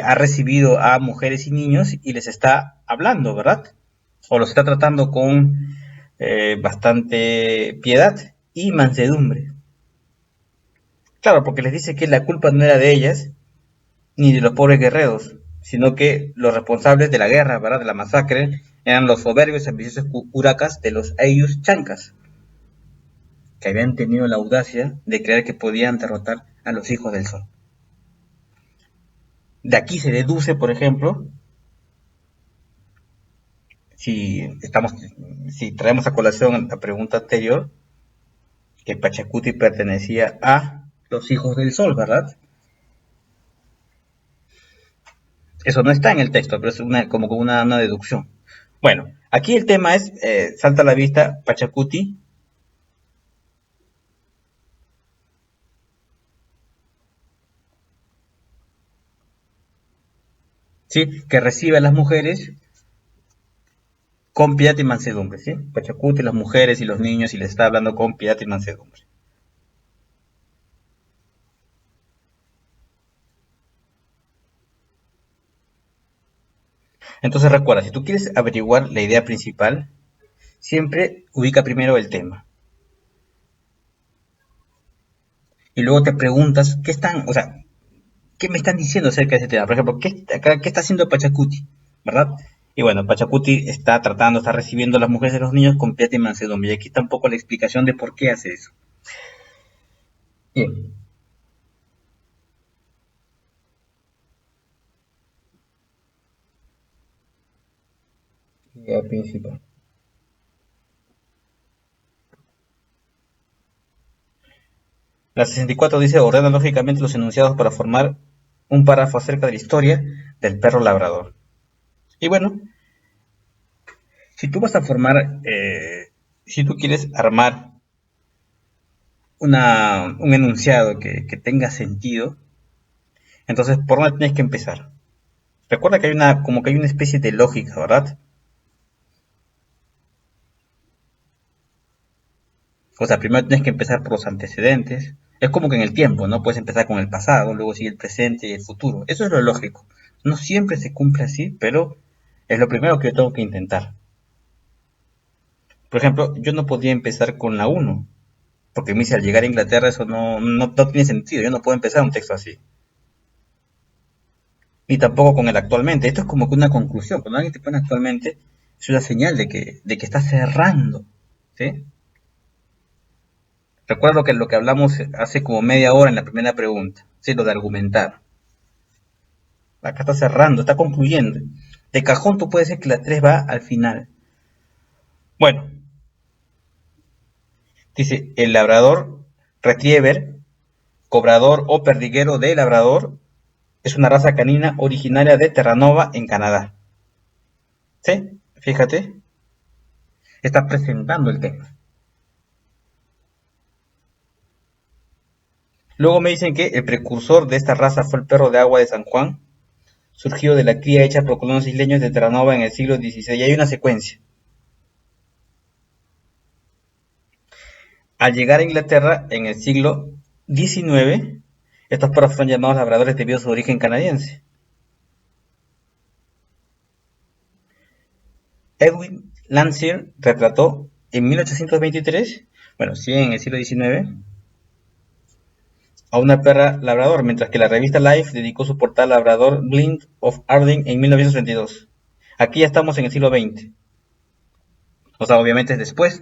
ha recibido a mujeres y niños y les está hablando, ¿verdad? O los está tratando con bastante piedad y mansedumbre. Claro, porque les dice que la culpa no era de ellas ni de los pobres guerreros, sino que los responsables de la guerra, ¿verdad? De la masacre, eran los soberbios y ambiciosos curacas de los Ayllus Chancas, que habían tenido la audacia de creer que podían derrotar a los hijos del sol. De aquí se deduce, por ejemplo, si estamos, si traemos a colación la pregunta anterior, que Pachacuti pertenecía a los hijos del sol, ¿verdad? Eso no está en el texto, pero es como una deducción. Bueno, aquí el tema es, salta a la vista Pachacuti, ¿sí? Que recibe a las mujeres con piedad y mansedumbre, ¿sí? Pachacuti, las mujeres y los niños, y les está hablando con piedad y mansedumbre. Entonces recuerda, si tú quieres averiguar la idea principal, siempre ubica primero el tema. Y luego te preguntas, ¿qué están, o sea, qué me están diciendo acerca de ese tema? Por ejemplo, ¿qué está haciendo Pachacuti? ¿Verdad? Y bueno, Pachacuti está recibiendo a las mujeres y a los niños con piedad y mansedumbre. Y aquí está un poco la explicación de por qué hace eso. Bien, idea principal. La 64 dice, ordena lógicamente los enunciados para formar un párrafo acerca de la historia del perro labrador. Y bueno, si tú vas a formar, si tú quieres armar un enunciado que tenga sentido, entonces ¿por dónde tienes que empezar? Recuerda que como que hay una especie de lógica, ¿verdad? O sea, primero tienes que empezar por los antecedentes. Es como que en el tiempo, ¿no? Puedes empezar con el pasado, luego sigue el presente y el futuro. Eso es lo lógico. No siempre se cumple así, pero es lo primero que yo tengo que intentar. Por ejemplo, yo no podía empezar con la uno, porque me dice al llegar a Inglaterra eso no tiene sentido. Yo no puedo empezar un texto así. Ni tampoco con el actualmente. Esto es como que una conclusión. Cuando alguien te pone actualmente, es una señal de que está cerrando. ¿Sí? Recuerdo que lo que hablamos hace como media hora en la primera pregunta. ¿Sí? Lo de argumentar. Acá está cerrando, está concluyendo. De cajón tú puedes decir que la 3 va al final. Bueno, dice el labrador retriever, cobrador o perdiguero de labrador, es una raza canina originaria de Terranova en Canadá. ¿Sí? Fíjate, está presentando el tema. Luego me dicen que el precursor de esta raza fue el perro de agua de San Juan, surgido de la cría hecha por colonos isleños de Terranova en el siglo XVI. Y hay una secuencia. Al llegar a Inglaterra en el siglo XIX, estos perros fueron llamados labradores debido a su origen canadiense. Edwin Landseer retrató en 1823, bueno, sí, en el siglo XIX, a una perra labrador, mientras que la revista Life dedicó su portada al labrador Blind of Arding en 1932. Aquí ya estamos en el siglo XX, o sea, obviamente es después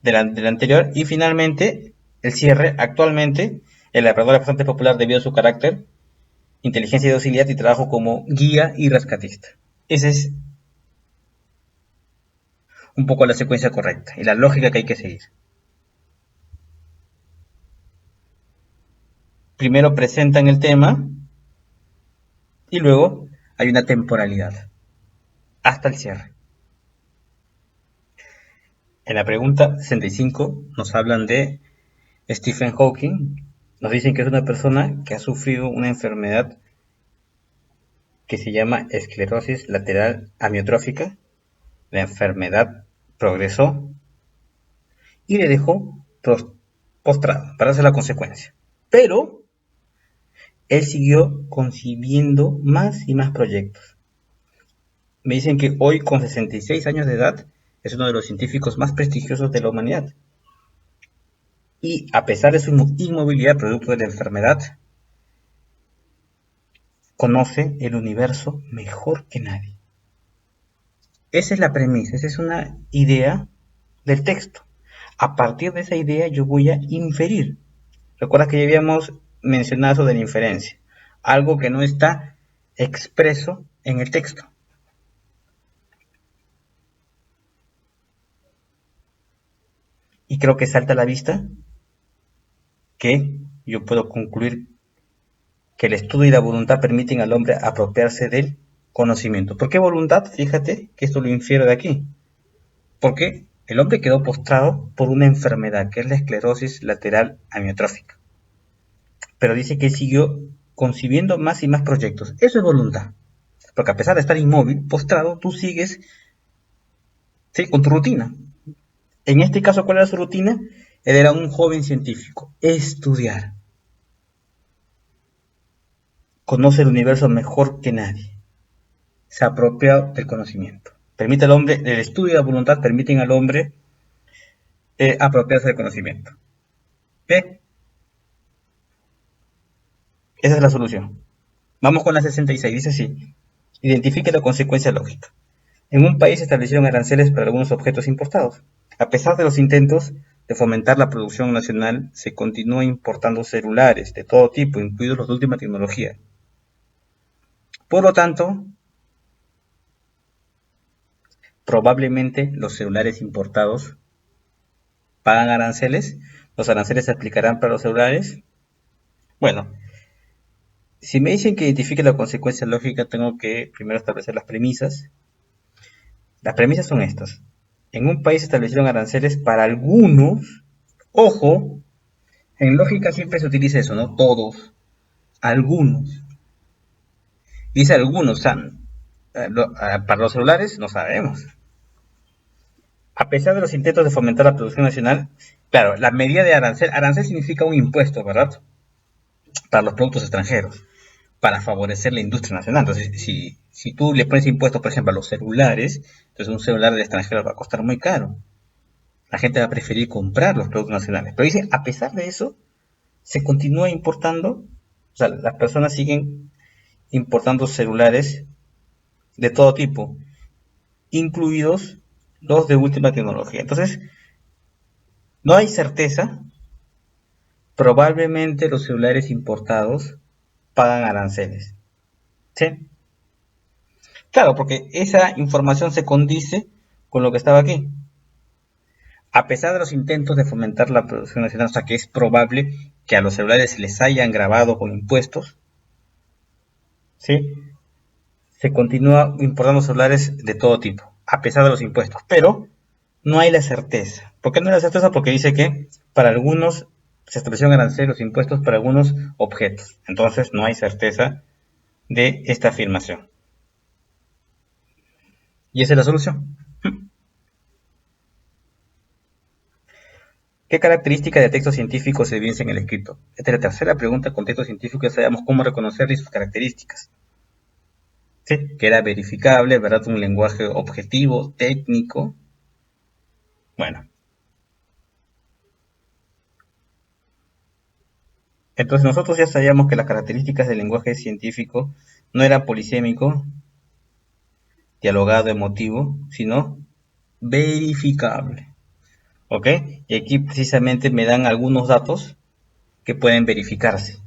de la anterior, y finalmente el cierre. Actualmente el labrador es bastante popular debido a su carácter, inteligencia y docilidad y trabajo como guía y rescatista. Esa es un poco la secuencia correcta y la lógica que hay que seguir. Primero presentan el tema y luego hay una temporalidad hasta el cierre. En la pregunta 65 nos hablan de Stephen Hawking. Nos dicen que es una persona que ha sufrido una enfermedad que se llama esclerosis lateral amiotrófica. La enfermedad progresó y le dejó postrado para hacer la consecuencia. Pero él siguió concibiendo más y más proyectos. Me dicen que hoy, con 66 años de edad, es uno de los científicos más prestigiosos de la humanidad. Y a pesar de su inmovilidad producto de la enfermedad, conoce el universo mejor que nadie. Esa es la premisa, esa es una idea del texto. A partir de esa idea yo voy a inferir. Recuerda que ya habíamos mencionado sobre la inferencia, algo que no está expreso en el texto. Y creo que salta a la vista que yo puedo concluir que el estudio y la voluntad permiten al hombre apropiarse del conocimiento. ¿Por qué voluntad? Fíjate que esto lo infiero de aquí. Porque el hombre quedó postrado por una enfermedad que es la esclerosis lateral amiotrófica. Pero dice que siguió concibiendo más y más proyectos. Eso es voluntad. Porque a pesar de estar inmóvil, postrado, tú sigues, ¿sí?, con tu rutina. En este caso, ¿cuál era su rutina? Él era un joven científico. Estudiar. Conoce el universo mejor que nadie. Se apropia del conocimiento. Permite al hombre, el estudio y la voluntad permiten al hombre apropiarse del conocimiento. ¿Ve? Esa es la solución. Vamos con la 66. Dice así. Identifique la consecuencia lógica. En un país se establecieron aranceles para algunos objetos importados. A pesar de los intentos de fomentar la producción nacional, se continúa importando celulares de todo tipo, incluidos los de última tecnología. Por lo tanto, probablemente los celulares importados pagan aranceles. Los aranceles se aplicarán para los celulares. Bueno, si me dicen que identifique la consecuencia lógica, tengo que primero establecer las premisas. Las premisas son estas. En un país se establecieron aranceles para algunos, ojo, en lógica siempre se utiliza eso, ¿no? Todos, algunos. Dice algunos, o sea, para los celulares no sabemos. A pesar de los intentos de fomentar la producción nacional, claro, la medida de arancel, arancel significa un impuesto, ¿verdad? Para los productos extranjeros, para favorecer la industria nacional. Entonces, si tú le pones impuestos, por ejemplo, a los celulares, entonces un celular del extranjero va a costar muy caro. La gente va a preferir comprar los productos nacionales. Pero dice, a pesar de eso, se continúa importando, o sea, las personas siguen importando celulares de todo tipo, incluidos los de última tecnología. Entonces, no hay certeza, probablemente los celulares importados pagan aranceles. ¿Sí? Claro, porque esa información se condice con lo que estaba aquí. A pesar de los intentos de fomentar la producción nacional, o sea que es probable que a los celulares se les hayan grabado con impuestos, ¿sí?, se continúa importando celulares de todo tipo, a pesar de los impuestos, pero no hay la certeza. ¿Por qué no hay la certeza? Porque dice que para algunos se establecieron aranceles, los impuestos para algunos objetos. Entonces no hay certeza de esta afirmación. Y esa es la solución. ¿Qué características de texto científico se evidencia en el escrito? Esta es la tercera pregunta con texto científico, ya sabemos cómo reconocerle sus características. ¿Sí? Que era verificable, ¿verdad? Un lenguaje objetivo, técnico. Bueno, entonces nosotros ya sabíamos que las características del lenguaje científico no eran polisémico, dialogado, emotivo, sino verificable. ¿Ok? Y aquí precisamente me dan algunos datos que pueden verificarse.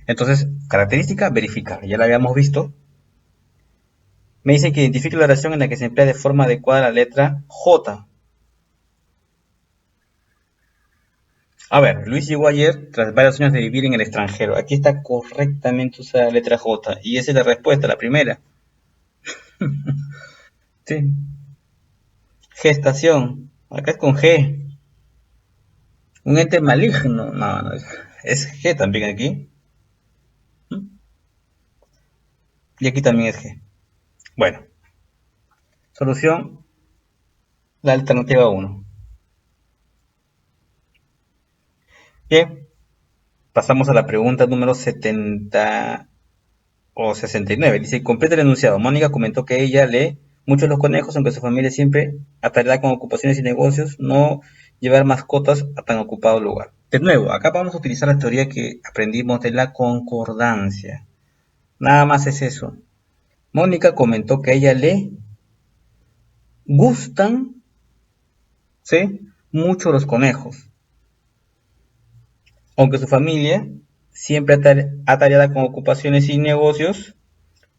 Entonces, característica verificable, ya la habíamos visto. Me dice que identifique la oración en la que se emplea de forma adecuada la letra J. A ver, Luis llegó ayer tras varios años de vivir en el extranjero. Aquí está correctamente usada la letra J. Y esa es la respuesta, la primera. Sí. Gestación. Acá es con G. Un ente maligno. No, no. Es G también aquí. Y aquí también es G. Bueno. Solución. La alternativa 1. Bien, pasamos a la pregunta número 70 o 69. Dice, completa el enunciado. Mónica comentó que ella lee mucho los conejos, aunque su familia siempre atareada con ocupaciones y negocios, no llevar mascotas a tan ocupado lugar. De nuevo, acá vamos a utilizar la teoría que aprendimos de la concordancia. Nada más es eso. Mónica comentó que a ella le gustan, ¿sí?, mucho los conejos, aunque su familia, siempre atareada con ocupaciones y negocios,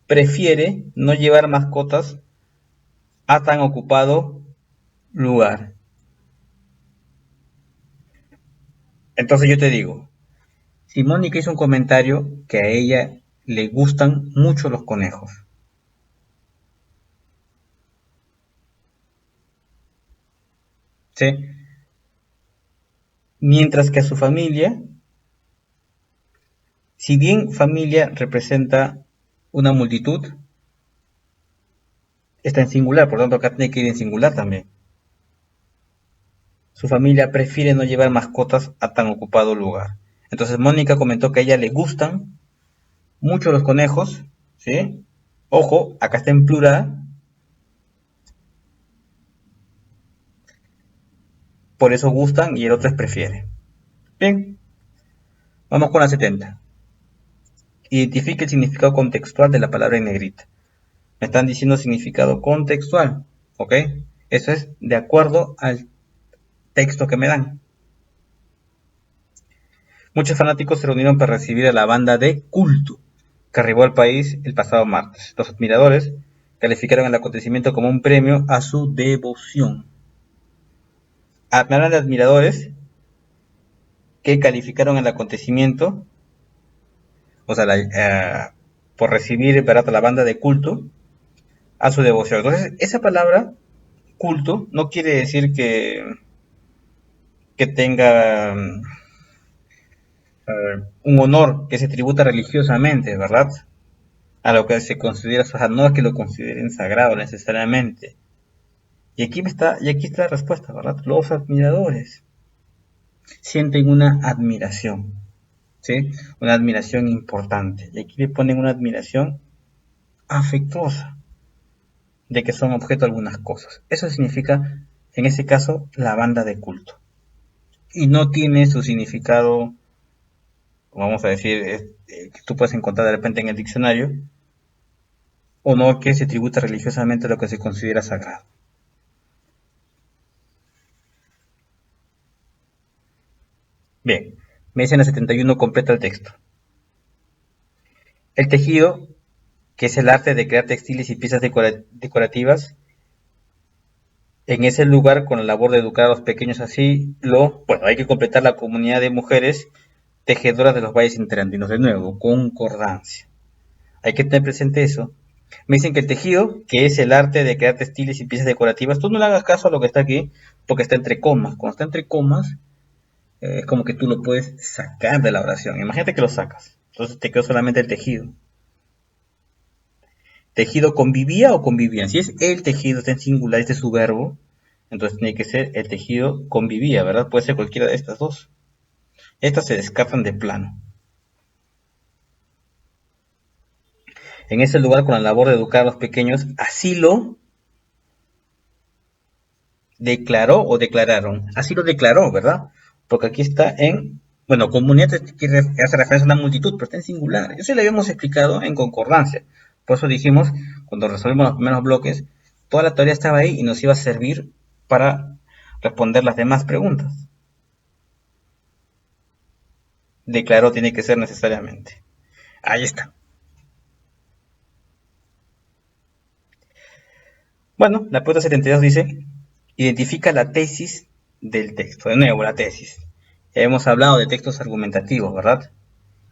prefiere no llevar mascotas a tan ocupado lugar. Entonces yo te digo, si Mónica hizo un comentario que a ella le gustan mucho los conejos, ¿sí?, mientras que a su familia, si bien familia representa una multitud, está en singular, por lo tanto acá tiene que ir en singular también. Su familia prefiere no llevar mascotas a tan ocupado lugar. Entonces Mónica comentó que a ella le gustan mucho los conejos, ¿sí? Ojo, acá está en plural, por eso gustan y el otro es prefiere. Bien, vamos con la 70. Identifique el significado contextual de la palabra en negrita. Me están diciendo significado contextual, ¿ok? Eso es de acuerdo al texto que me dan. Muchos fanáticos se reunieron para recibir a la banda de culto que arribó al país el pasado martes. Los admiradores calificaron el acontecimiento como un premio a su devoción. Hablan de admiradores que calificaron el acontecimiento, o sea, por recibir a la banda de culto a su devoción. Entonces, esa palabra culto no quiere decir que tenga un honor que se tributa religiosamente, ¿verdad? A lo que se considera, o sea, no es que lo consideren sagrado necesariamente. Y aquí está la respuesta, ¿verdad? Los admiradores sienten una admiración, ¿sí? Una admiración importante. Y aquí le ponen una admiración afectuosa, de que son objeto de algunas cosas. Eso significa, en ese caso, la banda de culto. Y no tiene su significado, vamos a decir, que tú puedes encontrar de repente en el diccionario, o no que se tributa religiosamente a lo que se considera sagrado. Bien, me dicen la 71 completa el texto. El tejido, que es el arte de crear textiles y piezas decorativas, en ese lugar con la labor de educar a los pequeños bueno, hay que completar la comunidad de mujeres tejedoras de los valles interandinos. De nuevo, concordancia. Hay que tener presente eso. Me dicen que el tejido, que es el arte de crear textiles y piezas decorativas, tú no le hagas caso a lo que está aquí, porque está entre comas. Cuando está entre comas, es como que tú lo puedes sacar de la oración. Imagínate que lo sacas. Entonces te quedó solamente el tejido. ¿Tejido convivía o convivían? Si es el tejido, está en singular, este es su verbo, entonces tiene que ser el tejido convivía, ¿verdad? Puede ser cualquiera de estas dos. Estas se descartan de plano. En ese lugar, con la labor de educar a los pequeños, así lo declaró o declararon. Así lo declaró, ¿verdad? Porque aquí está bueno, comunidad hace referencia a una multitud, pero está en singular. Eso lo habíamos explicado en concordancia. Por eso dijimos, cuando resolvimos los primeros bloques, toda la teoría estaba ahí y nos iba a servir para responder las demás preguntas. Declaró tiene que ser necesariamente. Ahí está. Bueno, la pregunta 72 dice, identifica la tesis del texto. De nuevo, la tesis. Hemos hablado de textos argumentativos, ¿verdad?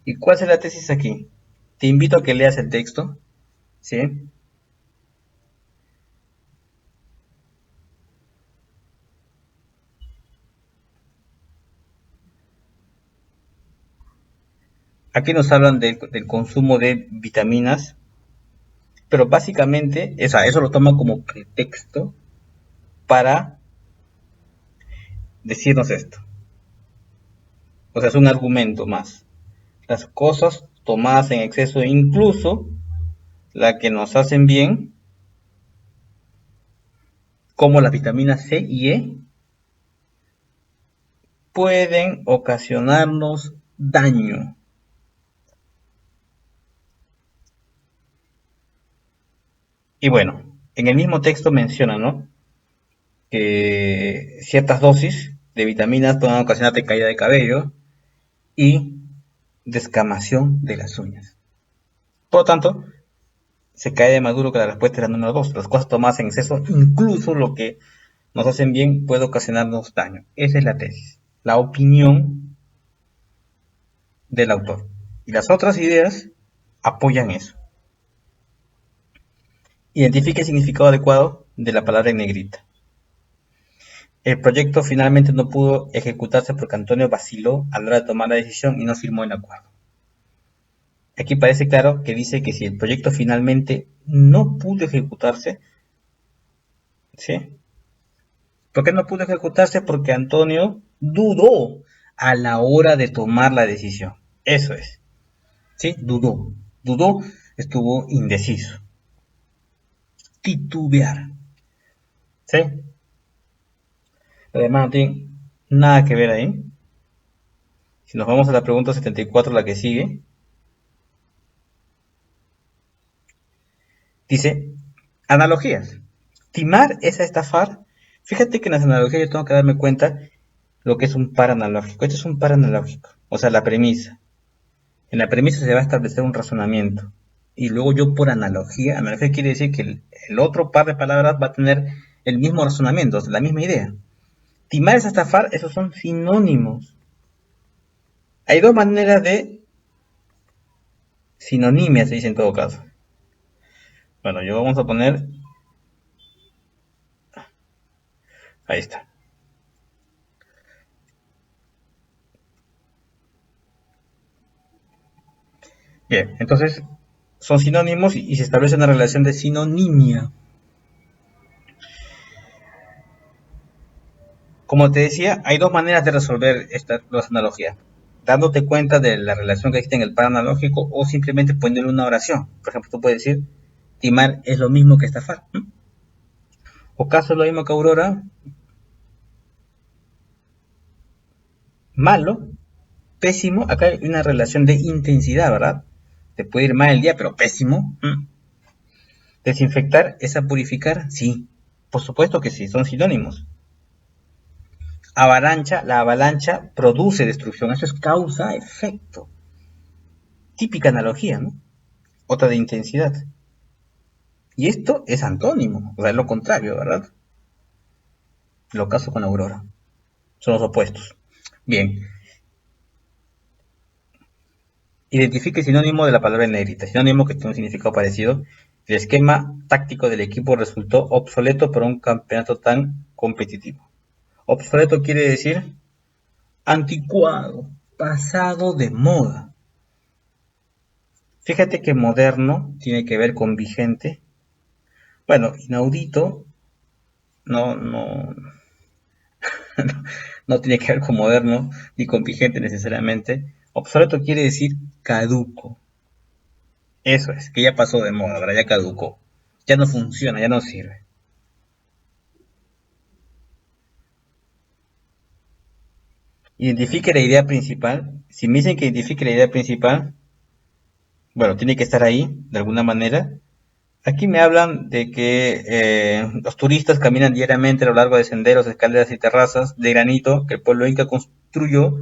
¿Y cuál es la tesis aquí? Te invito a que leas el texto, ¿sí? Aquí nos hablan del consumo de vitaminas, pero básicamente eso lo toma como pretexto para decirnos esto. O sea, es un argumento más. Las cosas tomadas en exceso, incluso las que nos hacen bien, como las vitaminas C y E, pueden ocasionarnos daño. Y bueno, en el mismo texto menciona, ¿no?, que ciertas dosis de vitaminas pueden ocasionarte caída de cabello y descamación de las uñas. Por lo tanto, se cae de maduro que la respuesta es la número 2. Las cosas tomadas en exceso, incluso lo que nos hacen bien, puede ocasionarnos daño. Esa es la tesis, la opinión del autor. Y las otras ideas apoyan eso. Identifique el significado adecuado de la palabra en negrita. El proyecto finalmente no pudo ejecutarse porque Antonio vaciló a la hora de tomar la decisión y no firmó el acuerdo. Aquí parece claro que dice que si el proyecto finalmente no pudo ejecutarse, ¿sí? ¿Por qué no pudo ejecutarse? Porque Antonio dudó a la hora de tomar la decisión. Eso es, ¿sí? Dudó, estuvo indeciso. Titubear, ¿sí? Además no tiene nada que ver ahí. Si nos vamos a la pregunta 74, la que sigue, dice, analogías. Timar es a estafar. Fíjate que en las analogías yo tengo que darme cuenta lo que es un par analógico. Esto es un par analógico, o sea, la premisa. En la premisa se va a establecer un razonamiento. Y luego yo por analogía quiere decir que el otro par de palabras va a tener el mismo razonamiento, o sea, la misma idea. Timar es estafar, esos son sinónimos. Hay dos maneras de sinonimia, se dice en todo caso. Bueno, yo vamos a poner, ahí está. Bien, entonces son sinónimos y se establece una relación de sinonimia. Como te decía, hay dos maneras de resolver estas dos analogías. Dándote cuenta de la relación que existe en el par analógico o simplemente poniendo una oración. Por ejemplo, tú puedes decir, timar es lo mismo que estafar. O caso es lo mismo que Aurora, malo, pésimo. Acá hay una relación de intensidad, ¿verdad? Te puede ir mal el día, pero pésimo. Desinfectar es a purificar, sí. Por supuesto que sí, son sinónimos. Avalancha, la avalancha produce destrucción, eso es causa-efecto. Típica analogía, ¿no? Otra de intensidad. Y esto es antónimo, o sea, es lo contrario, ¿verdad? Lo caso con Aurora. Son los opuestos. Bien. Identifique el sinónimo de la palabra en negrita. Sinónimo que tiene un significado parecido. El esquema táctico del equipo resultó obsoleto para un campeonato tan competitivo. Obsoleto quiere decir anticuado, pasado de moda. Fíjate que moderno tiene que ver con vigente. Bueno, inaudito no, no tiene que ver con moderno ni con vigente necesariamente. Obsoleto quiere decir caduco. Eso es, que ya pasó de moda, ¿verdad? Ya caducó. Ya no funciona, ya no sirve. Identifique la idea principal. Si me dicen que identifique la idea principal, bueno, tiene que estar ahí, de alguna manera. Aquí me hablan de que los turistas caminan diariamente a lo largo de senderos, escaleras y terrazas de granito que el pueblo inca construyó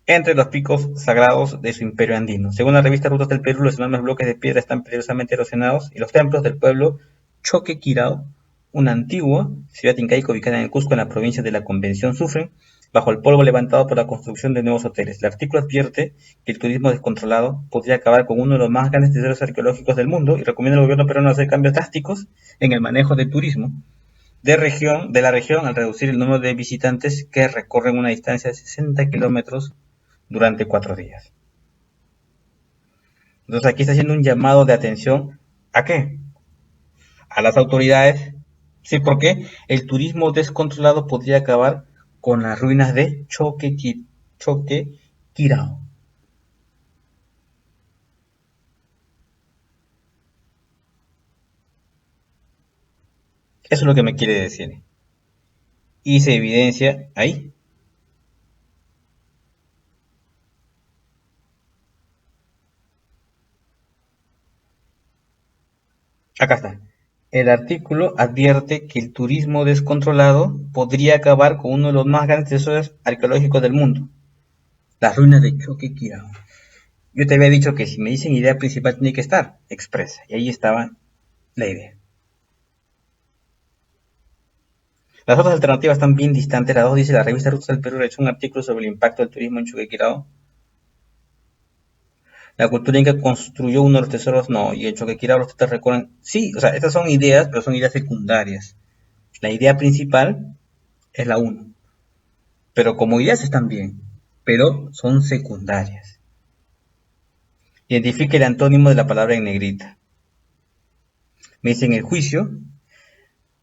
entre los picos sagrados de su imperio andino. Según la revista Rutas del Perú, los enormes bloques de piedra están peligrosamente erosionados y los templos del pueblo Choquequirao, una antigua ciudad incaica ubicada en el Cusco, en la provincia de la Convención, sufren bajo el polvo levantado por la construcción de nuevos hoteles. El artículo advierte que el turismo descontrolado podría acabar con uno de los más grandes tesoros arqueológicos del mundo y recomienda al gobierno peruano hacer cambios drásticos en el manejo del turismo de la región al reducir el número de visitantes que recorren una distancia de 60 kilómetros durante 4 días. Entonces aquí está haciendo un llamado de atención. ¿A qué? A las autoridades. Sí, porque el turismo descontrolado podría acabar con las ruinas de Choquequirao Kirao. Eso es lo que me quiere decir. Y se evidencia ahí. Acá está. El artículo advierte que el turismo descontrolado podría acabar con uno de los más grandes tesoros arqueológicos del mundo, las ruinas de Choquequirao. Yo te había dicho que si me dicen idea principal tiene que estar expresa, y ahí estaba la idea. Las otras alternativas están bien distantes. La dos dice la revista Rutas del Perú realizó un artículo sobre el impacto del turismo en Choquequirao. La cultura inca construyó uno de los tesoros, no, y en Choquequirao los tetas recuerdan. Sí, o sea, estas son ideas, pero son ideas secundarias. La idea principal es la uno. Pero como ideas están bien, pero son secundarias. Identifique el antónimo de la palabra en negrita. Me dicen el juicio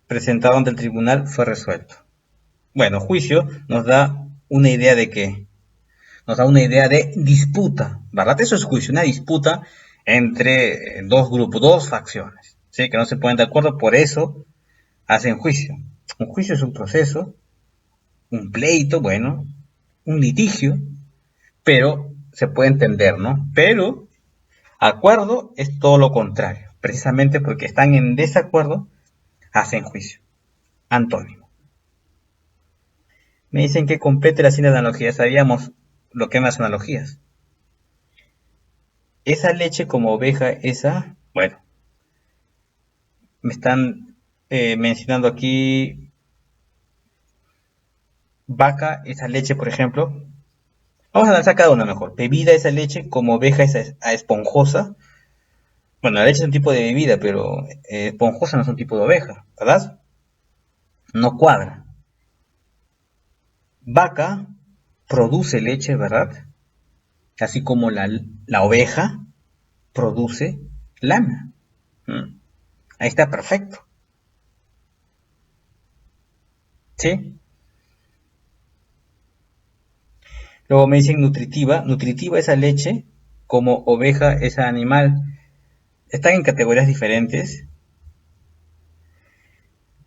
presentado ante el tribunal fue resuelto. Bueno, juicio nos da una idea de qué. Nos da una idea de disputa, ¿verdad? Eso es juicio, una disputa entre dos grupos, dos facciones, ¿sí? Que no se ponen de acuerdo, por eso hacen juicio. Un juicio es un proceso, un pleito, bueno, un litigio, pero se puede entender, ¿no? Pero acuerdo es todo lo contrario, precisamente porque están en desacuerdo, hacen juicio. Antónimo. Me dicen que complete las 100 analogías, sabíamos lo que son las analogías. Esa leche como oveja, esa, bueno, me están mencionando aquí vaca, esa leche, por ejemplo. Vamos a analizar cada una mejor. Bebida, esa leche, como oveja, esa esponjosa. Bueno, la leche es un tipo de bebida, pero esponjosa no es un tipo de oveja, ¿verdad? No cuadra. Vaca produce leche, ¿verdad? Así como la oveja produce lana. ¿Mm? Ahí está perfecto. ¿Sí? Luego me dicen nutritiva. Nutritiva esa leche, como oveja ese animal. Están en categorías diferentes.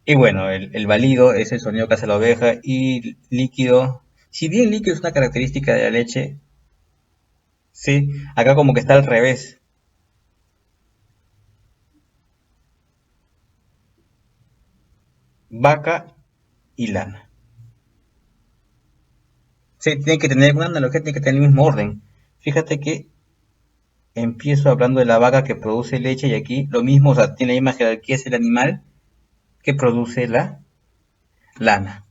Y bueno, el válido es el sonido que hace la oveja y líquido. Si bien líquido es una característica de la leche, sí, acá como que está al revés. Vaca y lana. Sí, tiene que tener una analogía, tiene que tener el mismo orden. Fíjate que empiezo hablando de la vaca que produce leche y aquí lo mismo, o sea, tiene la misma jerarquía, es el animal que produce la lana.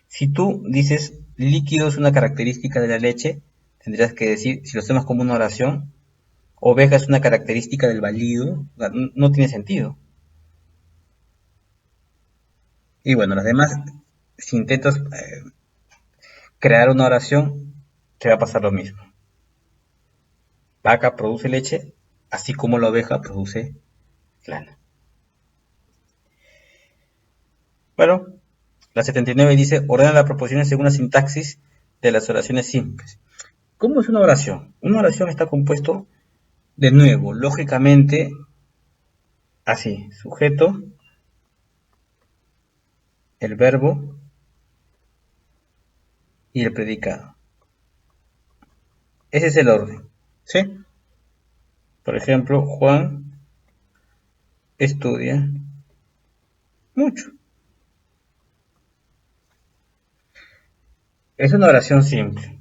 Si tú dices líquido es una característica de la leche, tendrías que decir, si lo hacemos como una oración, oveja es una característica del balido, o sea, no tiene sentido. Y bueno, las demás, si intentas crear una oración, te va a pasar lo mismo. Vaca produce leche, así como la oveja produce lana. Bueno, la 79 dice, ordena las proposiciones según la sintaxis de las oraciones simples. ¿Cómo es una oración? Una oración está compuesto, de nuevo, lógicamente, así, sujeto, el verbo y el predicado. Ese es el orden, ¿sí? Por ejemplo, Juan estudia mucho. Es una oración simple.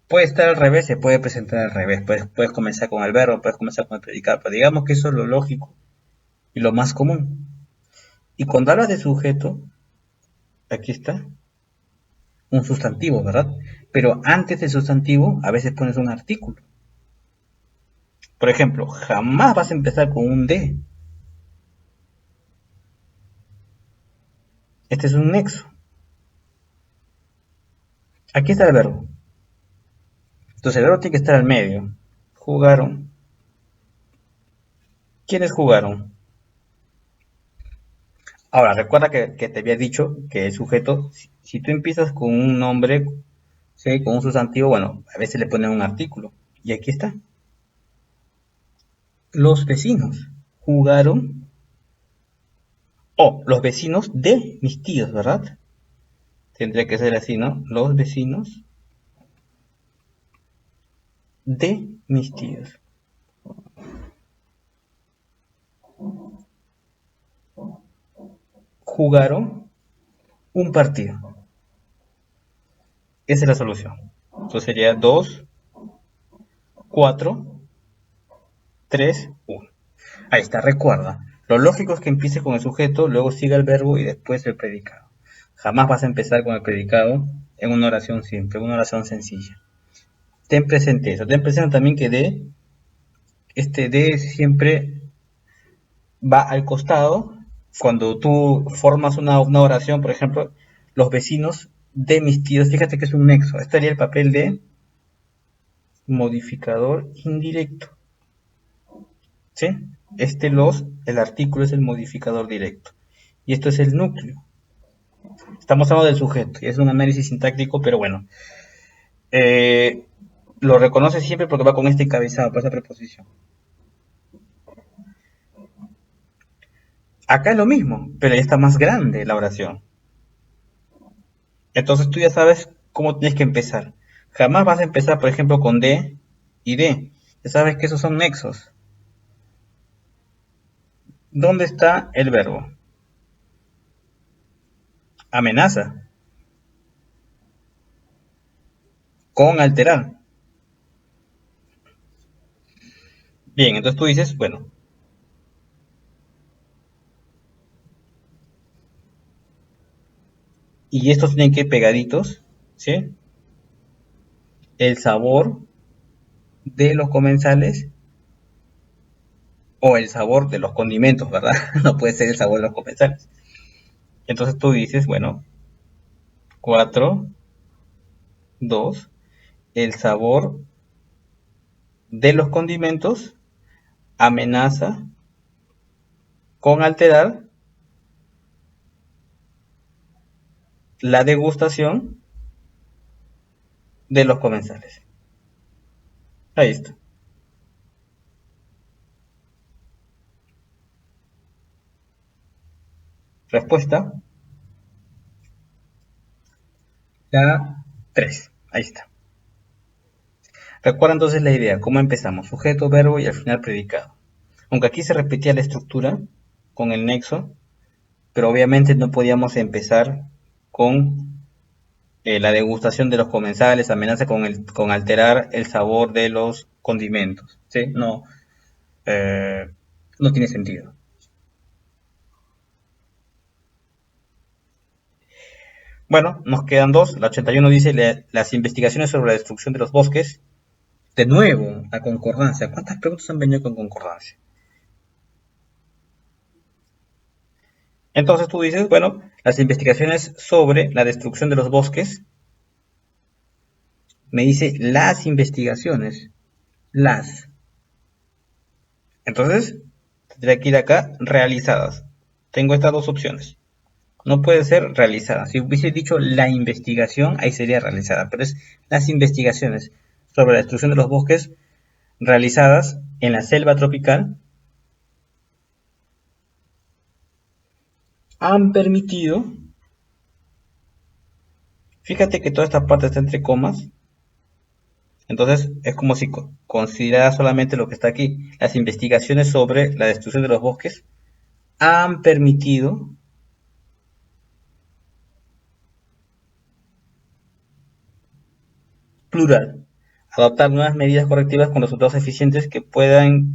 Puede estar al revés, se puede presentar al revés. Puedes comenzar con el verbo, puedes comenzar con el predicado, pero digamos que eso es lo lógico y lo más común. Y cuando hablas de sujeto, aquí está, un sustantivo, ¿verdad? Pero antes del sustantivo, a veces pones un artículo. Por ejemplo, jamás vas a empezar con un de. Este es un nexo. Aquí está el verbo. Entonces el verbo tiene que estar al medio. Jugaron. ¿Quiénes jugaron? Ahora, recuerda que te había dicho que el sujeto, si tú empiezas con un nombre, ¿sí? Con un sustantivo, bueno, a veces le ponen un artículo. Y aquí está. Los vecinos jugaron, los vecinos de mis tíos, ¿verdad? Tendría que ser así, ¿no? Los vecinos de mis tíos jugaron un partido. Esa es la solución. Entonces sería 2, 4, 3, 1. Ahí está, recuerda. Lo lógico es que empieces con el sujeto, luego siga el verbo y después el predicado. Jamás vas a empezar con el predicado en una oración simple, una oración sencilla. Ten presente eso. Ten presente también que este de siempre va al costado. Cuando tú formas una oración, por ejemplo, los vecinos de mis tíos, fíjate que es un nexo. Este sería el papel de modificador indirecto. ¿Sí? El artículo es el modificador directo. Y esto es el núcleo. Estamos hablando del sujeto, y es un análisis sintáctico, pero bueno. Eh, lo reconoce siempre porque va con este encabezado, por esa preposición. Acá es lo mismo, pero ya está más grande la oración. Entonces tú ya sabes cómo tienes que empezar. Jamás vas a empezar, por ejemplo, con de y de. Ya sabes que esos son nexos. ¿Dónde está el verbo? Amenaza. Con alterar. Bien, entonces tú dices, bueno, y estos tienen que ir pegaditos, ¿sí? El sabor de los comensales o el sabor de los condimentos, ¿verdad? No puede ser el sabor de los comensales. Entonces tú dices, bueno, 4, 2, el sabor de los condimentos amenaza con alterar la degustación de los comensales. Ahí está. Respuesta, la 3. Ahí está. Recuerda entonces la idea, cómo empezamos, sujeto, verbo y al final predicado. Aunque aquí se repetía la estructura con el nexo, pero obviamente no podíamos empezar con la degustación de los comensales, amenaza con alterar el sabor de los condimentos. ¿Sí? No, eh, no tiene sentido. Bueno, nos quedan dos. La 81 dice las investigaciones sobre la destrucción de los bosques. De nuevo, la concordancia. ¿Cuántas preguntas han venido con concordancia? Entonces tú dices, bueno, las investigaciones sobre la destrucción de los bosques, me dice las investigaciones, las. Entonces, tendría que ir acá, realizadas. Tengo estas dos opciones. No puede ser realizada. Si hubiese dicho la investigación, ahí sería realizada, pero es las investigaciones sobre la destrucción de los bosques realizadas en la selva tropical han permitido, fíjate que toda esta parte está entre comas, entonces es como si considerara solamente lo que está aquí. Las investigaciones sobre la destrucción de los bosques han permitido, plural, adoptar nuevas medidas correctivas con resultados eficientes que puedan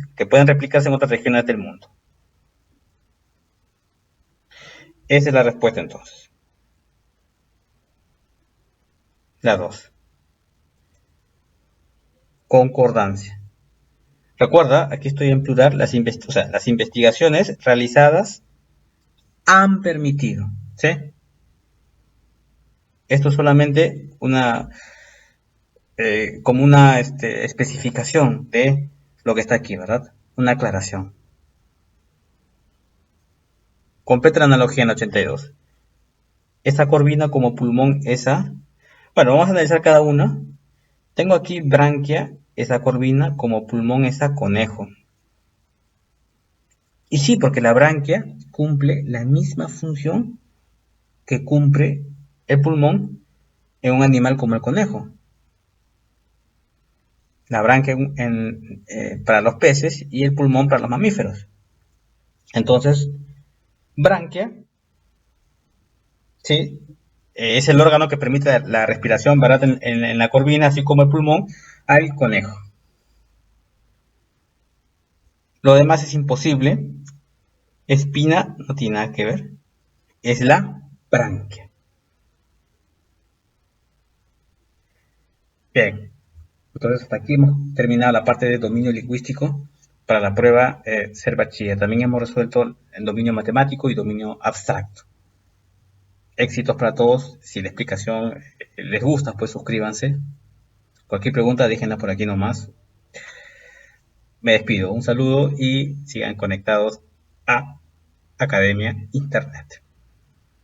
replicarse en otras regiones del mundo. Esa es la respuesta entonces. La 2. Concordancia. Recuerda, aquí estoy en plural, las investigaciones realizadas han permitido. ¿Sí? Esto es solamente como una especificación de lo que está aquí, ¿verdad? Una aclaración. Completa la analogía en 82. Esa corvina como pulmón, esa... Bueno, vamos a analizar cada una. Tengo aquí branquia, esa corvina, como pulmón, esa conejo. Y sí, porque la branquia cumple la misma función que cumple el pulmón en un animal como el conejo. La branquia para los peces y el pulmón para los mamíferos. Entonces, branquia, ¿sí? Es el órgano que permite la respiración, ¿verdad? En la corvina, así como el pulmón, al conejo. Lo demás es imposible. Espina no tiene nada que ver. Es la branquia. Bien, entonces hasta aquí hemos terminado la parte de dominio lingüístico para la prueba ser bachiller. También hemos resuelto el dominio matemático y dominio abstracto. Éxitos para todos. Si la explicación les gusta, pues suscríbanse. Cualquier pregunta, déjenla por aquí nomás. Me despido. Un saludo y sigan conectados a Academia Internet.